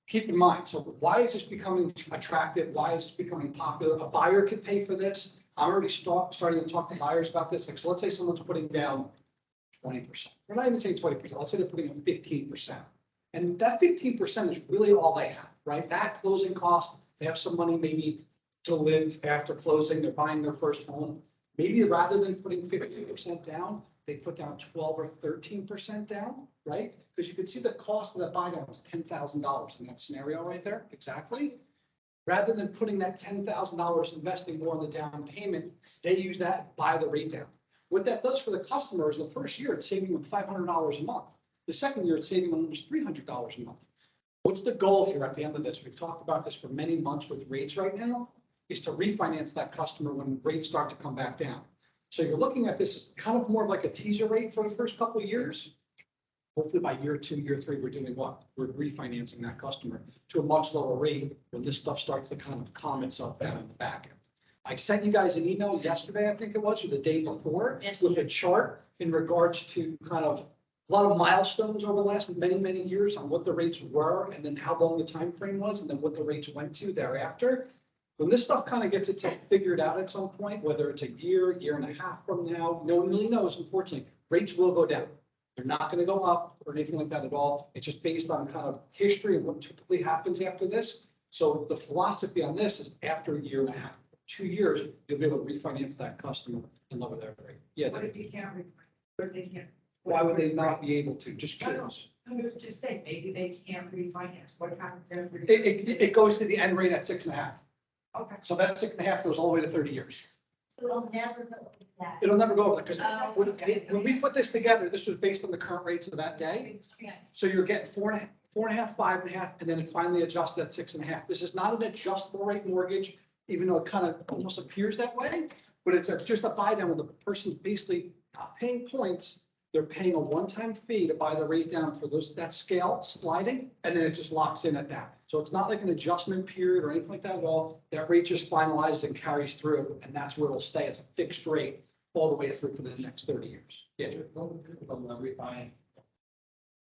Keep in mind, so why is this becoming attractive? Why is this becoming popular? A buyer can pay for this. I'm already starting to talk to buyers about this. Like, so let's say someone's putting down 20%. We're not even saying 20%. Let's say they're putting in 15%. And that 15% is really all they have, right? That closing cost, they have some money maybe to live after closing. They're buying their first home. Maybe rather than putting 15% down, they put down 12 or 13% down, right? Because you can see the cost of that buy down is $10,000 in that scenario right there. Exactly. Rather than putting that $10,000 investing more in the down payment, they use that and buy the rate down. What that does for the customer is the first year, it's saving them $500 a month. The second year, it's saving them almost $300 a month. What's the goal here at the end of this? We've talked about this for many months with rates right now, is to refinance that customer when rates start to come back down. So you're looking at this as kind of more like a teaser rate for the first couple of years. Hopefully by year 2, year 3, we're doing what? We're refinancing that customer to a much lower rate when this stuff starts to kind of calm itself down in the back end. I sent you guys an email yesterday, I think it was, or the day before, with a chart in regards to kind of a lot of milestones over the last many years on what the rates were and then how long the time frame was and then what the rates went to thereafter. When this stuff kind of gets itself figured out at some point, whether it's a year and a half from now, no one really knows, unfortunately, rates will go down. They're not going to go up or anything like that at all. It's just based on kind of history and what typically happens after this. So the philosophy on this is after a year and a half, 2 years, you'll be able to refinance that customer and lower their rate. Yeah. What if you can't refinance? What if they can't? Why would they not be able to? Just curious. I was just saying, maybe they can't refinance. What happens after? It goes to the end rate at 6.5. Okay. So that 6.5 goes all the way to 30 years. It'll never go over that. It'll never go over that because Oh. when we put this together, this was based on the current rates of that day. So you're getting 4.5, 5.5, and then it finally adjusts at 6.5. This is not an adjustable rate mortgage, even though it kind of almost appears that way, but it's just a buy down where the person's basically not paying points. They're paying a one-time fee to buy the rate down for that scale sliding, and then it just locks in at that. So it's not like an adjustment period or anything like that at all. That rate just finalizes and carries through, and that's where it'll stay. It's a fixed rate all the way through for the next 30 years. Yeah.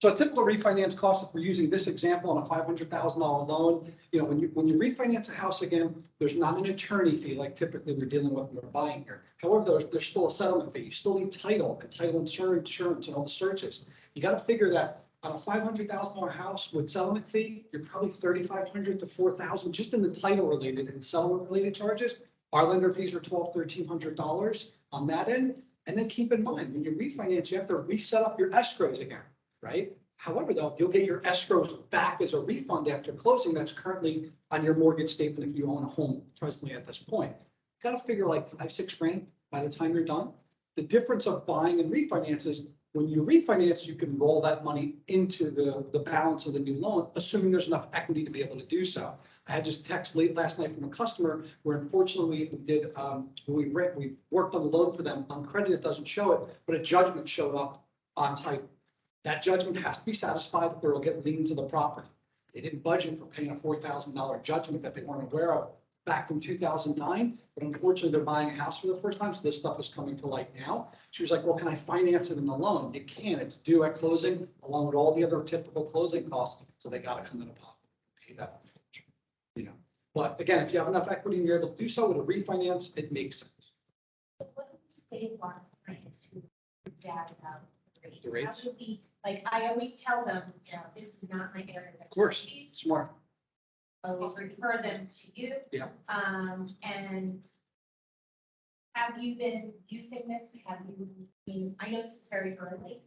So a typical refinance cost, if we're using this example on a $500,000 loan, when you refinance a house again, there's not an attorney fee like typically we're dealing with when we're buying here. However, there's still a settlement fee. You still need title insurance and all the searches. You got to figure that on a $500,000 house with settlement fee, you're probably $3,500 to $4,000 just in the title related and settlement related charges. Our lender fees are $1,200, $1,300 on that end. And then keep in mind, when you refinance, you have to reset up your escrows again. Right? However, though, you'll get your escrows back as a refund after closing. That's currently on your mortgage statement if you own a home presently at this point. Got to figure like $5-6 grand by the time you're done. The difference of buying and refinance is when you refinance, you can roll that money into the balance of the new loan, assuming there's enough equity to be able to do so. I had just text late last night from a customer where unfortunately we did, we worked on the loan for them on credit, it doesn't show it, but a judgment showed up on title. That judgment has to be satisfied or it'll get liened to the property. They didn't budget for paying a $4,000 judgment that they weren't aware of back from 2009, but unfortunately they're buying a house for the first time, so this stuff is coming to light now. She was like, well, can I finance it in the loan? You can, it's due at closing, along with all the other typical closing costs, so they gotta come in a pocket and pay that. You know, but again, if you have enough equity and you're able to do so with a refinance, it makes sense. What do they want clients who doubt about the rates? The rates? How do we, like, I always tell them, you know, this is not my area of Of course, expertise. smart. I will refer them to you. Yeah. And have you been using this? Have you, I mean, I know this is very early,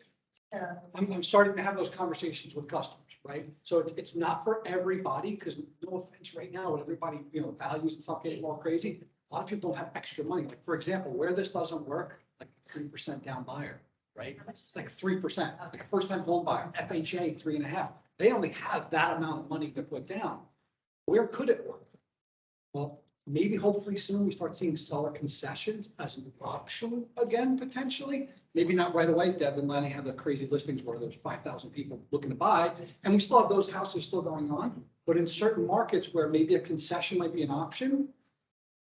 so. I'm starting to have those conversations with customers, right? So it's not for everybody, because no offense right now, when everybody, you know, values and stuff getting more crazy, a lot of people don't have extra money. Like, for example, where this doesn't work, like 3% down buyer, right? How much? It's like 3%, like a first time home buyer, FHA 3.5. They only have that amount of money to put down. Where could it work? Well, maybe hopefully soon we start seeing seller concessions as an option again, potentially. Maybe not right away. Deb and Lenny have the crazy listings where there's 5,000 people looking to buy, and we still have those houses still going on. But in certain markets where maybe a concession might be an option,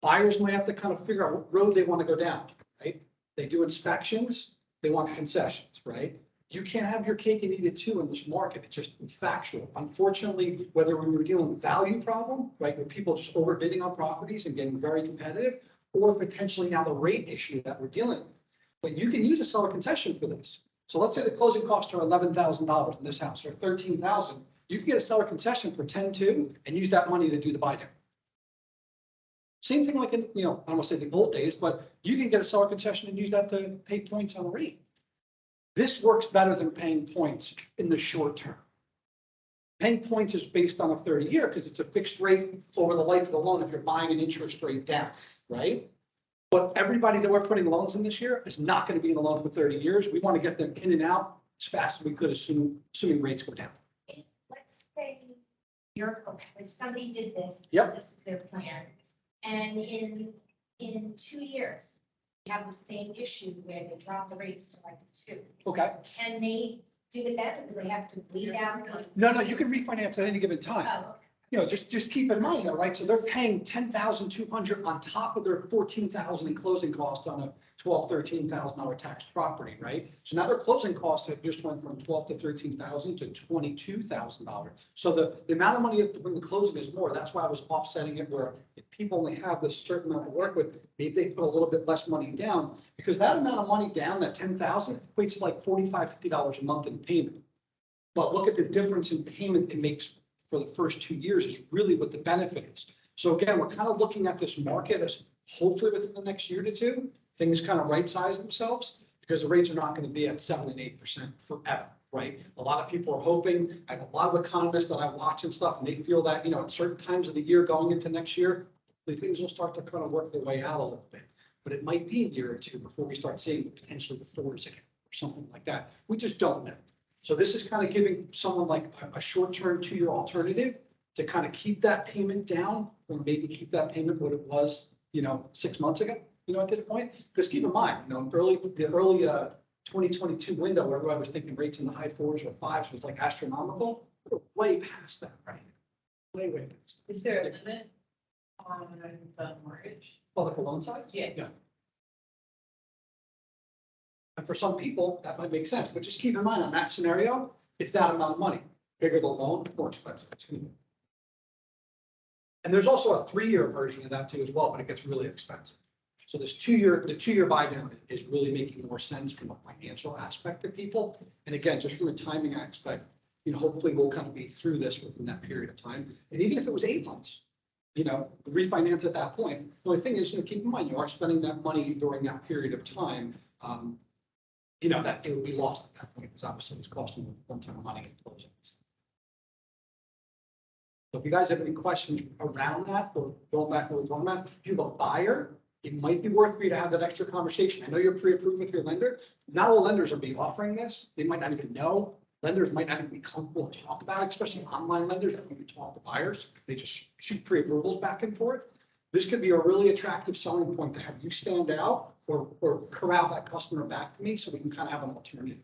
buyers might have to kind of figure out what road they want to go down, right? They do inspections, they want concessions, right? You can't have your cake and eat it too in this market. It's just factual. Unfortunately, whether we were dealing with value problem, right, with people just overbidding on properties and getting very competitive, or potentially now the rate issue that we're dealing with. But you can use a seller concession for this. So let's say the closing costs are $11,000 in this house, or $13,000. You can get a seller concession for 10.2 and use that money to do the buy down. Same thing like in, you know, I don't want to say the old days, but you can get a seller concession and use that to pay points on a rate. This works better than paying points in the short term. Paying points is based on a 30-year because it's a fixed rate over the life of the loan if you're buying an interest rate down, right? But everybody that we're putting loans in this year is not going to be in the loan for 30 years. We want to get them in and out as fast as we could, assuming rates go down. Let's say if somebody did this. Yep. This was their plan, and in 2 years, we have the same issue where they drop the rates to like 2. Okay. Can they do it then, or do they have to wait out? No, you can refinance at any given time. Oh, You know, just keep in mind, right? So they're paying 10,200 on top of their 14,000 in closing costs on a $13,000 taxed property, right? So now their closing costs have just went from 12 to 13,000 to $22,000. So the amount of money when the closing is more. That's why I was offsetting it where if people only have this certain amount to work with, maybe they put a little bit less money down, because that amount of money down, that 10,000 equates to like $45, $50 a month in payment. But look at the difference in payment it makes for the first 2 years is really what the benefit is. So again, we're kind of looking at this market as hopefully within the next year to two, things kind of right size themselves, because the rates are not going to be at 7 and 8% forever, right? A lot of people are hoping, I have a lot of economists that I watch and stuff, and they feel that, you know, at certain times of the year going into next year, the things will start to kind of work their way out a little bit. But it might be a year or two before we start seeing potentially the fours again, or something like that. We just don't know. So this is kind of giving someone like a short-term 2-year alternative to kind of keep that payment down, or maybe keep that payment what it was, you know, 6 months ago, you know, at this point. Because keep in mind, you know, the early 2022 window where everybody was thinking rates in the high 4s or 5s was like astronomical. We're way past that right now. Way past that. Is there a limit on the mortgage? Oh, like the loan size? Yeah. Yeah. And for some people, that might make sense, but just keep in mind on that scenario, it's that amount of money. Bigger the loan, more expensive it's going to be. And there's also a 3-year version of that too as well, but it gets really expensive. So this the 2-year buy down is really making more sense from a financial aspect to people. And again, just from a timing aspect, you know, hopefully we'll kind of be through this within that period of time. And even if it was 8 months, you know, refinance at that point. The only thing is, you know, keep in mind, you are spending that money during that period of time. You know, that it would be lost at that point, because obviously it's costing them one-time money at closing. So if you guys have any questions around that, or going back to what we're talking about, if you have a buyer it might be worth for you to have that extra conversation. I know you're pre-approved with your lender. Not all lenders are being offering this. They might not even know. Lenders might not even be comfortable to talk about it, especially online lenders that don't even talk to buyers. They just shoot pre-approvals back and forth. This could be a really attractive selling point to have you stand out or corral that customer back to me so we can kind of have an alternative.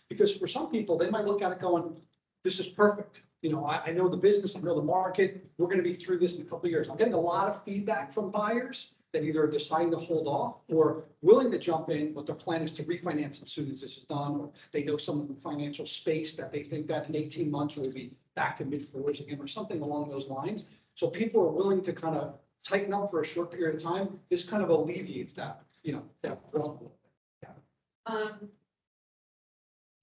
Because for some people, they might look at it going, this is perfect. You know, I know the business, I know the market. We're going to be through this in a couple of years. I'm getting a lot of feedback from buyers that either are deciding to hold off or willing to jump in, but their plan is to refinance as soon as this is done. Or they know some of the financial space that they think that in 18 months will be back to mid-fours again or something along those lines. So people are willing to kind of tighten up for a short period of time. This kind of alleviates that, you know, that problem.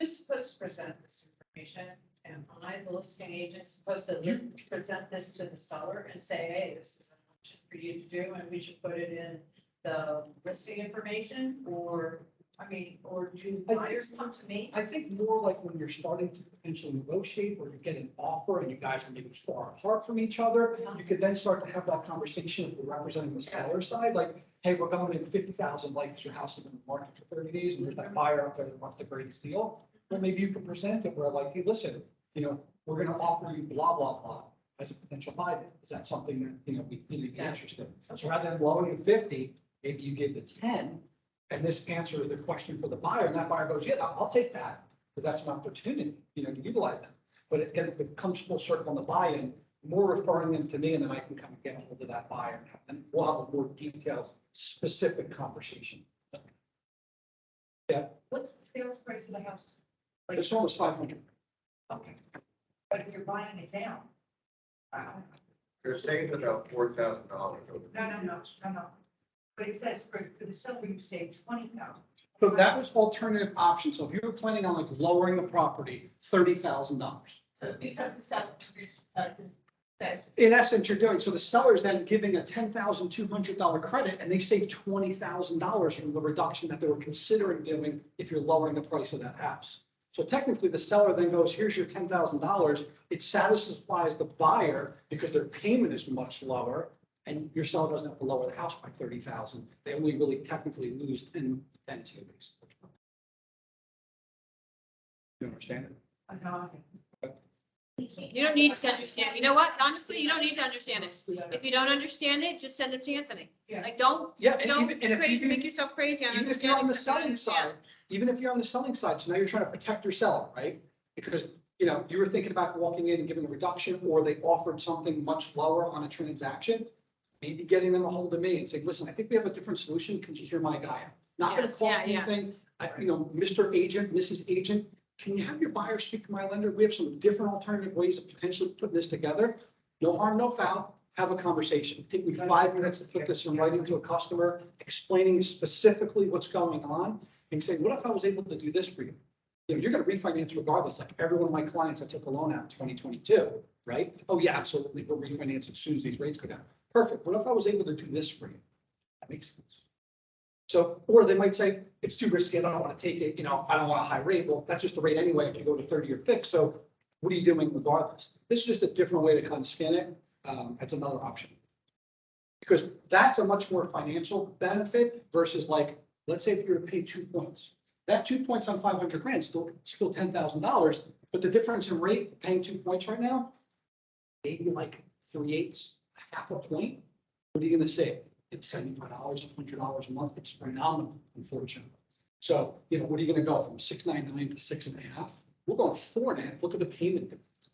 Who's supposed to present this information? Am I, the listing agent, supposed to present this to the seller and say, hey, this is an option for you to do, and we should put it in the listing information? Or, I mean, or do buyers come to me? I think more like when you're starting to potentially negotiate or you get an offer and you guys are maybe far apart from each other, you could then start to have that conversation if you're representing the seller side, like, hey, we're going in 50,000, like your house has been in the market for 30 days and there's that buyer out there that wants the greatest deal. Well, maybe you can present it where like, hey, listen, you know, we're going to offer you blah, blah, blah as a potential buyer. Is that something that, you know, you'd be interested in? So rather than blowing you 50, maybe you give the 10. And this answers the question for the buyer, and that buyer goes, yeah, I'll take that, because that's an opportunity, you know, to utilize that. But again, if it comes full circle on the buy-in, more referring them to me, and then I can kind of get a hold of that buyer, and we'll have a more detailed, specific conversation. Yeah, What's the sales price of the house? this one was 500. Okay. But if you're buying it down. They're saying about $4,000. No. But it says for the seller, you save 20,000. So that was alternative options. So if you were planning on like lowering the property, $30,000. So because the seller, that In essence, you're doing, so the seller's then giving a $10,200 credit and they save $20,000 from the reduction that they were considering doing if you're lowering the price of that house. So technically, the seller then goes, here's your $10,000. It satisfies the buyer because their payment is much lower and your seller doesn't have to lower the house by 30,000. They only really technically lose 10 to basically. You understand it? You don't need to understand. You know what? Honestly, you don't need to understand it. If you don't understand it, just send it to Anthony. Yeah. Like, don't, Yeah, and don't even, and if crazy, you, make yourself crazy on even if you're on understanding. the something you selling understand. side, even if you're on the selling side, so now you're trying to protect your seller, right? Because, you know, you were thinking about walking in and giving a reduction, or they offered something much lower on a transaction. Maybe getting them a hold of me and saying, listen, I think we have a different solution. Can you hear my guy out? Not gonna Yeah, cost yeah, yeah. anything. You know, Mr. Agent, Mrs. Agent, can you have your buyer speak to my lender? We have some different alternative ways of potentially putting this together. No harm, no foul. Have a conversation. Take me 5 minutes to put this in writing to a customer, explaining specifically what's going on and saying, what if I was able to do this for you? You know, you're gonna refinance regardless, like every one of my clients that took a loan out in 2022, right? Oh yeah, absolutely. We'll refinance as soon as these rates go down. Perfect. What if I was able to do this for you? That makes sense. So, or they might say, it's too risky, I don't want to take it, you know, I don't want a high rate. Well, that's just the rate anyway if you go to 30-year fix. So what are you doing regardless? This is just a different way to kind of skin it. That's another option. Because that's a much more financial benefit versus like, let's say if you're to pay 2 points. That 2 points on 500 grand, still $10,000, but the difference in rate, paying 2 points right now, maybe like 3/8, half a point. What are you gonna save? It's $75, $100 a month. It's phenomenal, unfortunately. So, you know, what are you gonna go from 699 to 6.5? We're going 4.5. Look at the payment difference.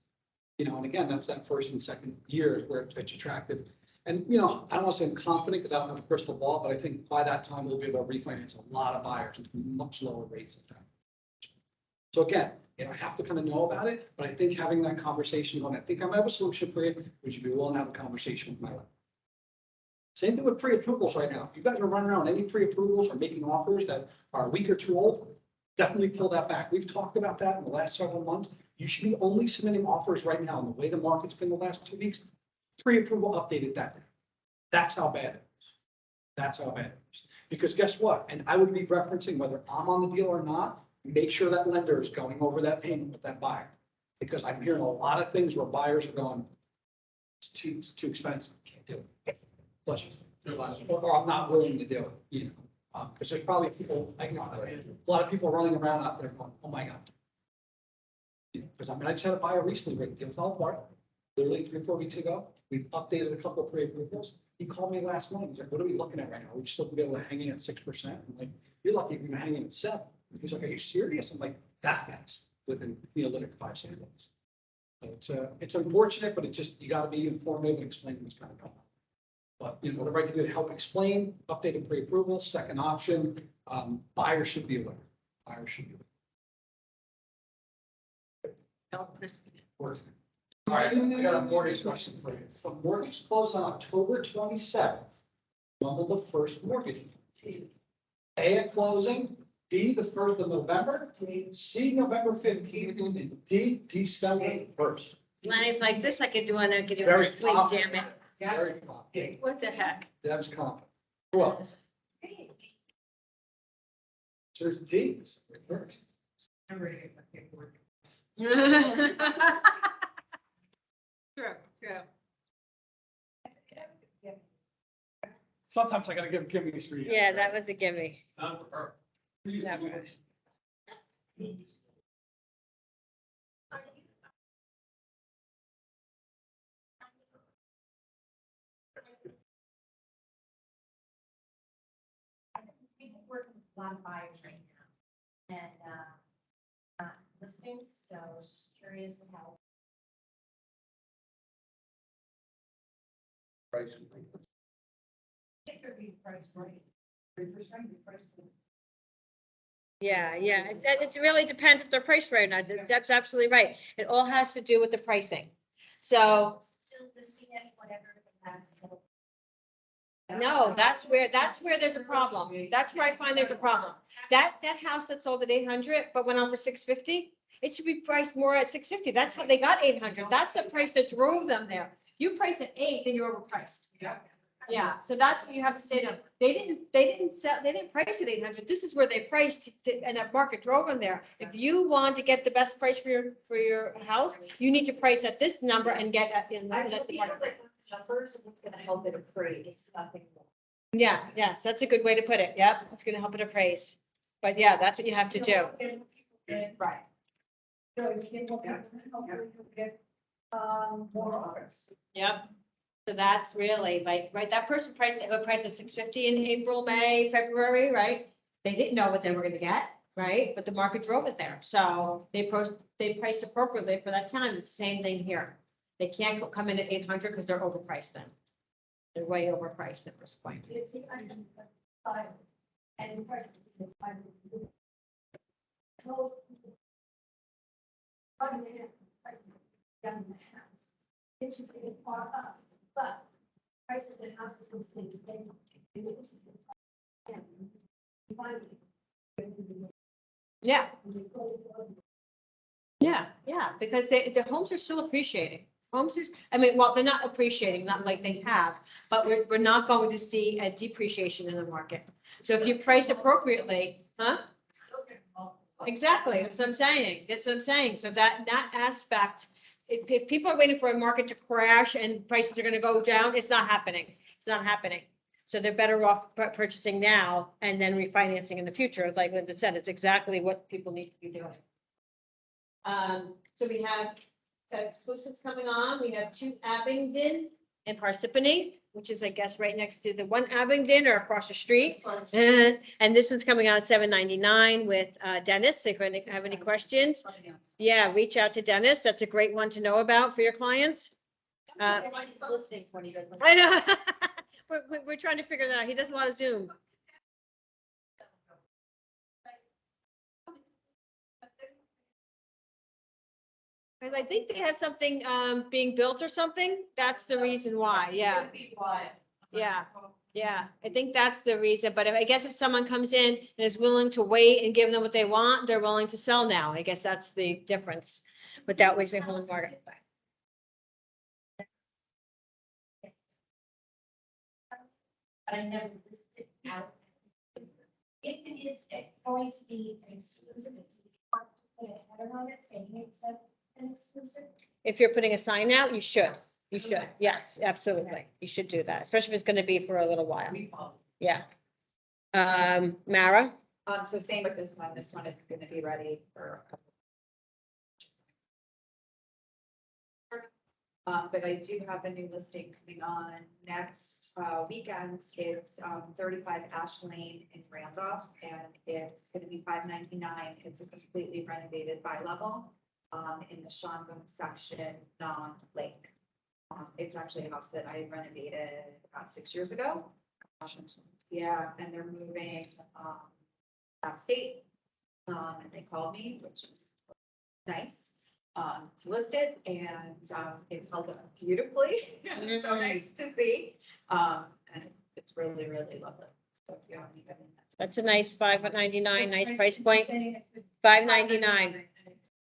You know, and again, that's that first and second year where it's attractive. And, you know, I don't want to say I'm confident because I don't have a crystal ball, but I think by that time we'll be able to refinance a lot of buyers at much lower rates at that. So again, you know, I have to kind of know about it, but I think having that conversation when I think I might have a solution for you, would you be willing to have a conversation with my lender? Same thing with pre-approvals right now. If you guys are running around any pre-approvals or making offers that are a week or two old, definitely pull that back. We've talked about that in the last several months. You should be only submitting offers right now. And the way the market's been the last 2 weeks, pre-approval updated that day. That's how bad it is. That's how bad it is. Because guess what? And I would be referencing whether I'm on the deal or not, make sure that lender is going over that payment with that buyer. Because I'm hearing a lot of things where buyers are going, it's too expensive, can't do it. Bless you. or I'm not willing to do it, you know, because there's probably people, like, a lot of people running around out there going, oh my God. Because I mean, I just had a buyer recently, where the deal fell apart, literally 3 or 4 weeks ago. We updated a couple of pre-approvals. He called me last night. He's like, what are we looking at right now? We still be able to hang in at 6%. I'm like, you're lucky if we can hang in at 7%. He's like, are you serious? I'm like, that fast within, like 5-6 days. So it's unfortunate, but it just, you gotta be informative and explain what's kind of going on. But, whatever I can do to help explain, updated pre-approval, second option, buyer should be aware. Buyer should be aware. All right, I got a mortgage question for you. The mortgage closed on October 27th. When will the first mortgage be? A, at closing, B, the 1st of November, C, November 15th, and D, December 1st. Lenny's like, this I could do on, I could do Very on sleep, confident. damn it. Very confident. What the heck? Deb's confident. Who else? So there's D, December 1st. True, true. Sometimes I gotta give me three. Yeah, that was a gimme. Not for her. Never. We've been working with a lot of buyers right now. And, listings, so I was just curious how. Price. If they're being priced right. If they're trying to be priced. Yeah, yeah, it really depends if they're priced right or not. Deb's absolutely right. It all has to do with the pricing. So, Still listing it, whatever the last. no, that's where there's a problem. That's where I find there's a problem. That house that sold at 800 but went on for 650, it should be priced more at 650. That's how they got 800. That's the price that drove them there. You price at 8, then you're overpriced. Yeah. Yeah, so that's what you have to say to them. They didn't price at 800. This is where they priced and that market drove them there. If you want to get the best price for your house, you need to price at this number and get at the that's the market. Numbers, and it's gonna help it appraise, it's nothing more. Yeah, yes, that's a good way to put it. Yep, it's gonna help it appraise. But yeah, that's what you have to do. Right. So we can look at, hopefully we'll get, more offers. Yep. So that's really like, right, that person priced it, price at 650 in April, May, February, right? They didn't know what they were gonna get, right? But the market drove it there. So they priced appropriately for that time. It's the same thing here. They can't come in at 800 because they're overpriced then. They're way overpriced at this point. And the price. Interesting, far up, but price of the house is going to stay the same. Yeah, yeah, because the homes are still appreciating. Homes are, I mean, well, they're not appreciating, not like they have, but we're not going to see a depreciation in the market. So if you price appropriately, huh? Exactly, that's what I'm saying. That's what I'm saying. So that aspect, if people are waiting for a market to crash and prices are gonna go down, it's not happening. It's not happening. So they're better off purchasing now and then refinancing in the future. Like Linda said, it's exactly what people need to be doing. So we have exclusives coming on. We have 2 Abingdon and Parsippany, which is, I guess, right next to the one Abingdon or across the street. And this one's coming on at $7.99 with Dennis. So if you have any questions, yeah, reach out to Dennis. That's a great one to know about for your clients. I know. We're trying to figure that out. He does a lot of Zoom. Because I think they have something being built or something. That's the reason why. Yeah. Yeah. Yeah. I think that's the reason. But I guess if someone comes in and is willing to wait and give them what they want, they're willing to sell now. I guess that's the difference without wasting whole market. But I never listed out. If it is going to be an exclusive, I don't know, saying it's an exclusive. If you're putting a sign out, you should. You should, yes, absolutely. You should do that, especially if it's gonna be for a little while. Yeah. Mara? So same with this one. This one is gonna be ready for a couple. But I do have a new listing coming on next weekend. It's 35 Ash Lane in Randolph, and it's gonna be $599. It's a completely renovated bi-level in the Shonbrook section, non-lake. It's actually a house that I renovated about 6 years ago. Yeah, and they're moving out of state. And they called me, which is nice, to list it, and it's held up beautifully. It's so nice to see. And it's really, really lovely. So if you have anybody That's a nice $5.99, nice price point. $5.99. $9.99,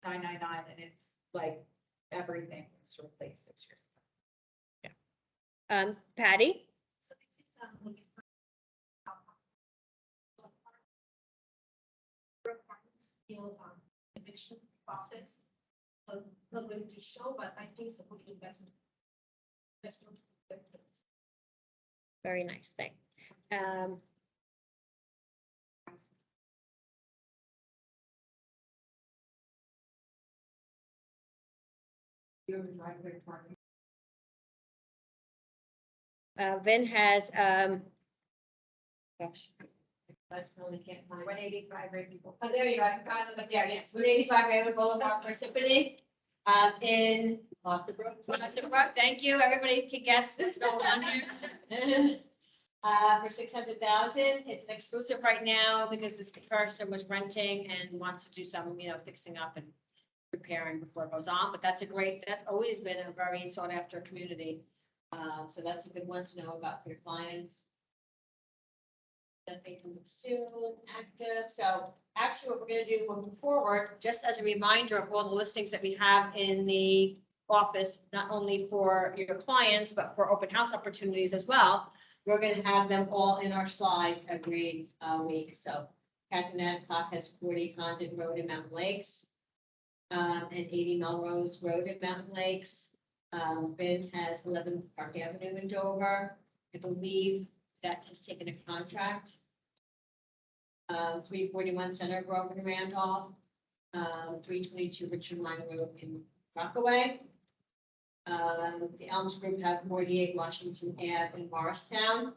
and it's like everything was replaced 6 years ago. Patty? So this is, looking for, requirements, eviction process. So not going to show, but I think support investment. Investment. Very nice thing. Vin has, gosh, Personally can't find. 185 right people. oh, there you are, I found them, but there, yes, 185 Raymond Boulevard, Parsippany, in Masterbrook, thank you, everybody can guess what's going on here. For 600,000, it's an exclusive right now because this person was renting and wants to do some, fixing up and repairing before it goes on, but that's always been a very sought after community. So that's a good one to know about for your clients. That they come soon, active. So actually what we're gonna do moving forward, just as a reminder of all the listings that we have in the office, not only for your clients, but for open house opportunities as well. We're gonna have them all in our slides every week. So Captain Adcock has 40 Condon Road in Mountain Lakes. And 80 Melrose Road in Mountain Lakes. Ben has 11 Park Avenue in Dover. I believe that has taken a contract. 341 Center Grove in Randolph. 322 Richard Line Road in Rockaway. The Elms Group have 48 Washington Ave in Morristown.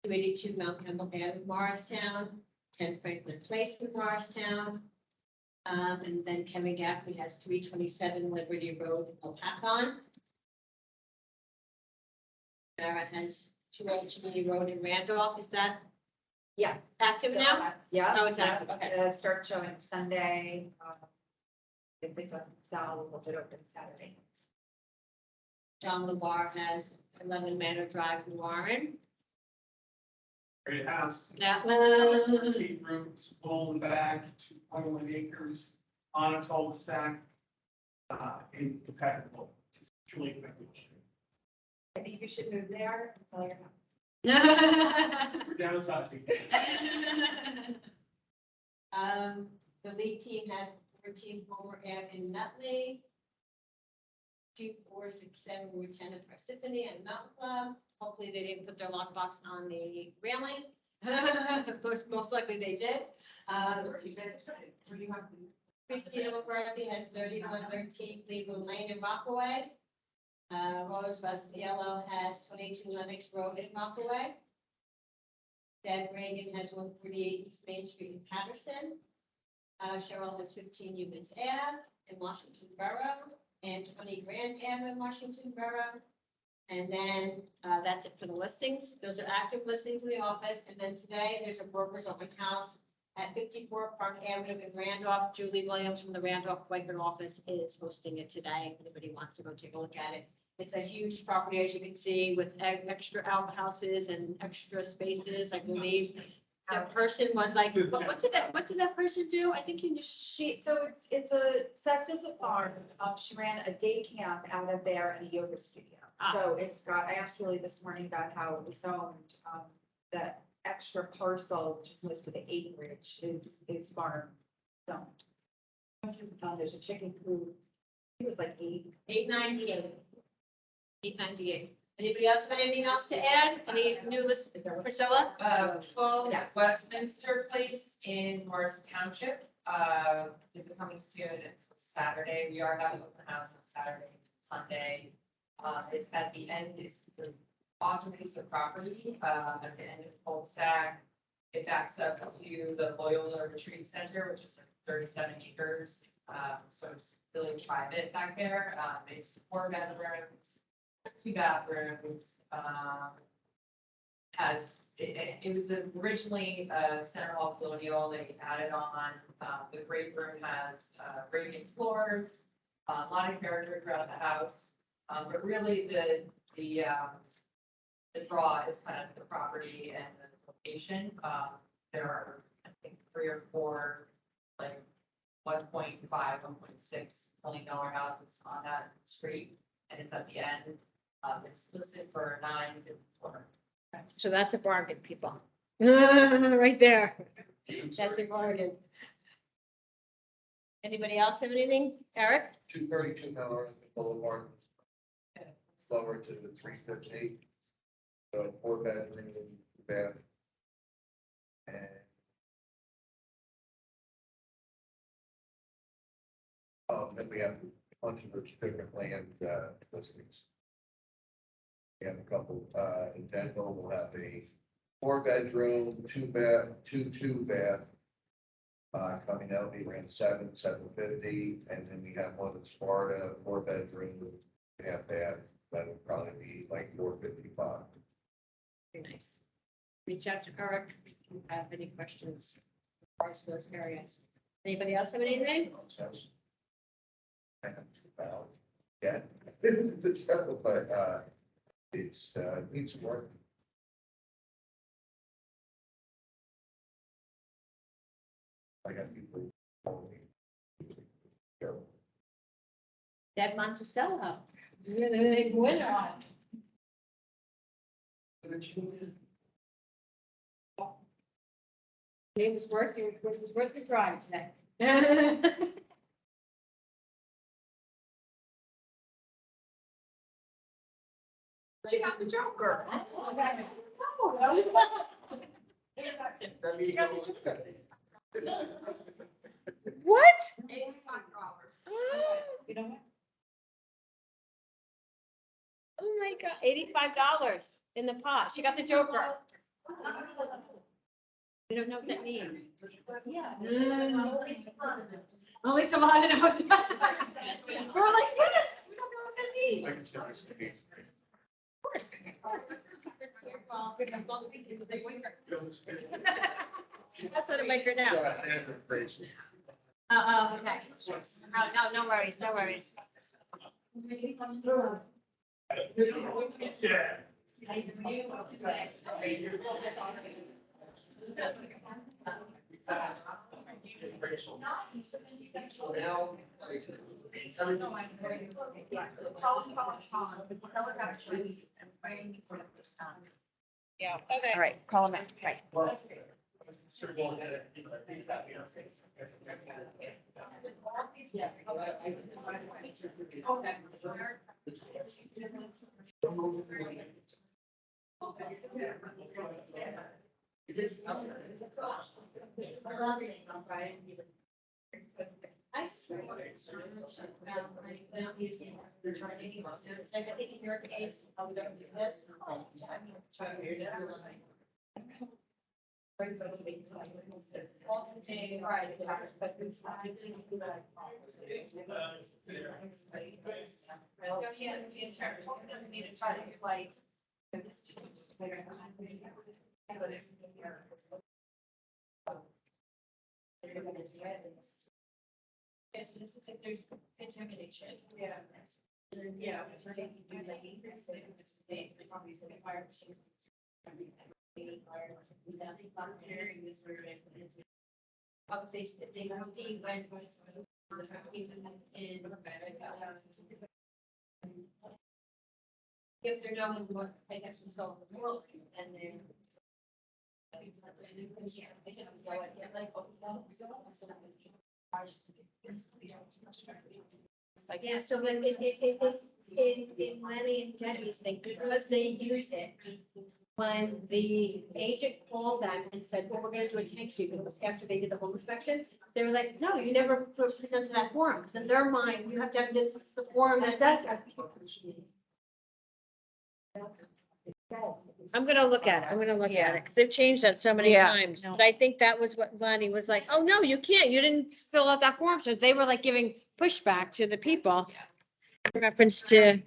282 Mount Campbell Ave in Morristown. 10 Franklin Place in Morristown. And then Kevin Gaffney has 327 Liberty Road in Opakon. Mara has 202 Road in Randolph, is that? Yeah. Active now? Yeah. Oh, it's active, okay. Start showing Sunday. If it doesn't sell, we'll put it open Saturday. John LeBar has 11 Manor Drive in Warren. Great house. Yeah. 13 rooms, full and back, 2.1 acres on a cul-de-sac. In impeccable, just truly impeccable. I think you should move there and sell your house. We're downsizing. The league team has 14 Homer Ave in Nutley. 2467 Route 10 in Parsippany and Mountain Club. Hopefully they didn't put their lockbox on the railing. Most likely they did. Christina McCarthy has 3113 Cleveland Lane in Rockaway. Rose Vastiello has 22 Lennox Road in Rockaway. Deb Reagan has 148 East Main Street in Patterson. Cheryl has 15 Newman's Ave in Washington Borough and 20 Grand Ave in Washington Borough. And then that's it for the listings. Those are active listings in the office. And then today there's a broker's open house at 54 Park Avenue in Randolph. Julie Williams from the Randolph Whiteman office is hosting it today. If anybody wants to go take a look at it. It's a huge property, as you can see, with extra outhouses and extra spaces, I believe. That person was like, what did that person do? I think Sesta's a farm. She ran a day camp out of there and a yoga studio. So it's got, I asked Julie this morning about how it was zoned, that extra parcel, which is most of the acreage is farm zoned. There's a chicken coop It was like 898. 898. Anybody else have anything else to add? Any new list, Priscilla? 12 Yes. Westminster Place in Morris Township, is coming soon. It's Saturday. We are having open house on Saturday, Sunday. It's at the end, it's the awesome piece of property, at the end of the cul-de-sac. It backs up to the Loyola Retreat Center, which is like 37 acres. So it's really private back there. It's 4 bedrooms, 2 bathrooms, it was originally Center Hall Colonial, they added on, the great room has, gradient floors, a lot of character throughout the house. But really the draw is kind of the property and the location. There are, I think, 3 or 4, like, 1.5, $1.6 million houses on that street, and it's at the end. It's listed for $954. So that's a bargain, people. Right there. That's a bargain. Anybody else have anything? Eric? 232 Melrose Boulevard. Slower to the 350. 4 bedroom, bath. And then we have a bunch of the different land listings. We have a couple, in Denville, we'll have a 4 bedroom, 2 bath, two bath. Coming out, we ran 750, and then we have one in Sparta, 4 bedroom, half bath, that would probably be like 455. Very nice. Reach out to Eric if you have any questions in regards to those areas. Anybody else have anything? Yeah. But, it's, needs work. I got people calling me. Go. That Monticello. They win on. It was worth your drive today. She got the Joker. She got the What? You know what? Oh my God, $85 in the pot. She got the Joker. We don't know what that means. Yeah. Only someone knows. We're like, yes, we don't know what that means. I can send this to me. That's what I make her now. Crazy. Okay. No worries, no worries. Yeah. Okay. All right, call him in. Right. I just I think in your case, how we don't do this. Yes, this is if there's contamination. Yeah. Yeah. If they don't see when. If they're knowing what, I guess, what's going on, and then. It's like, Yeah, so then it's in Lenny and Debbie's thing, because they use it. When the agent called them and said, well, we're gonna do a tank sweep, it was after they did the home inspections, they were like, no, you never presented that form, because in their mind, you have to have this form that does that. I'm gonna look at it, because they've changed that so many Yeah, times, no. but I think that was what Lenny was like, oh, no, you can't, you didn't fill out that form, so they were like giving pushback to the people. In reference to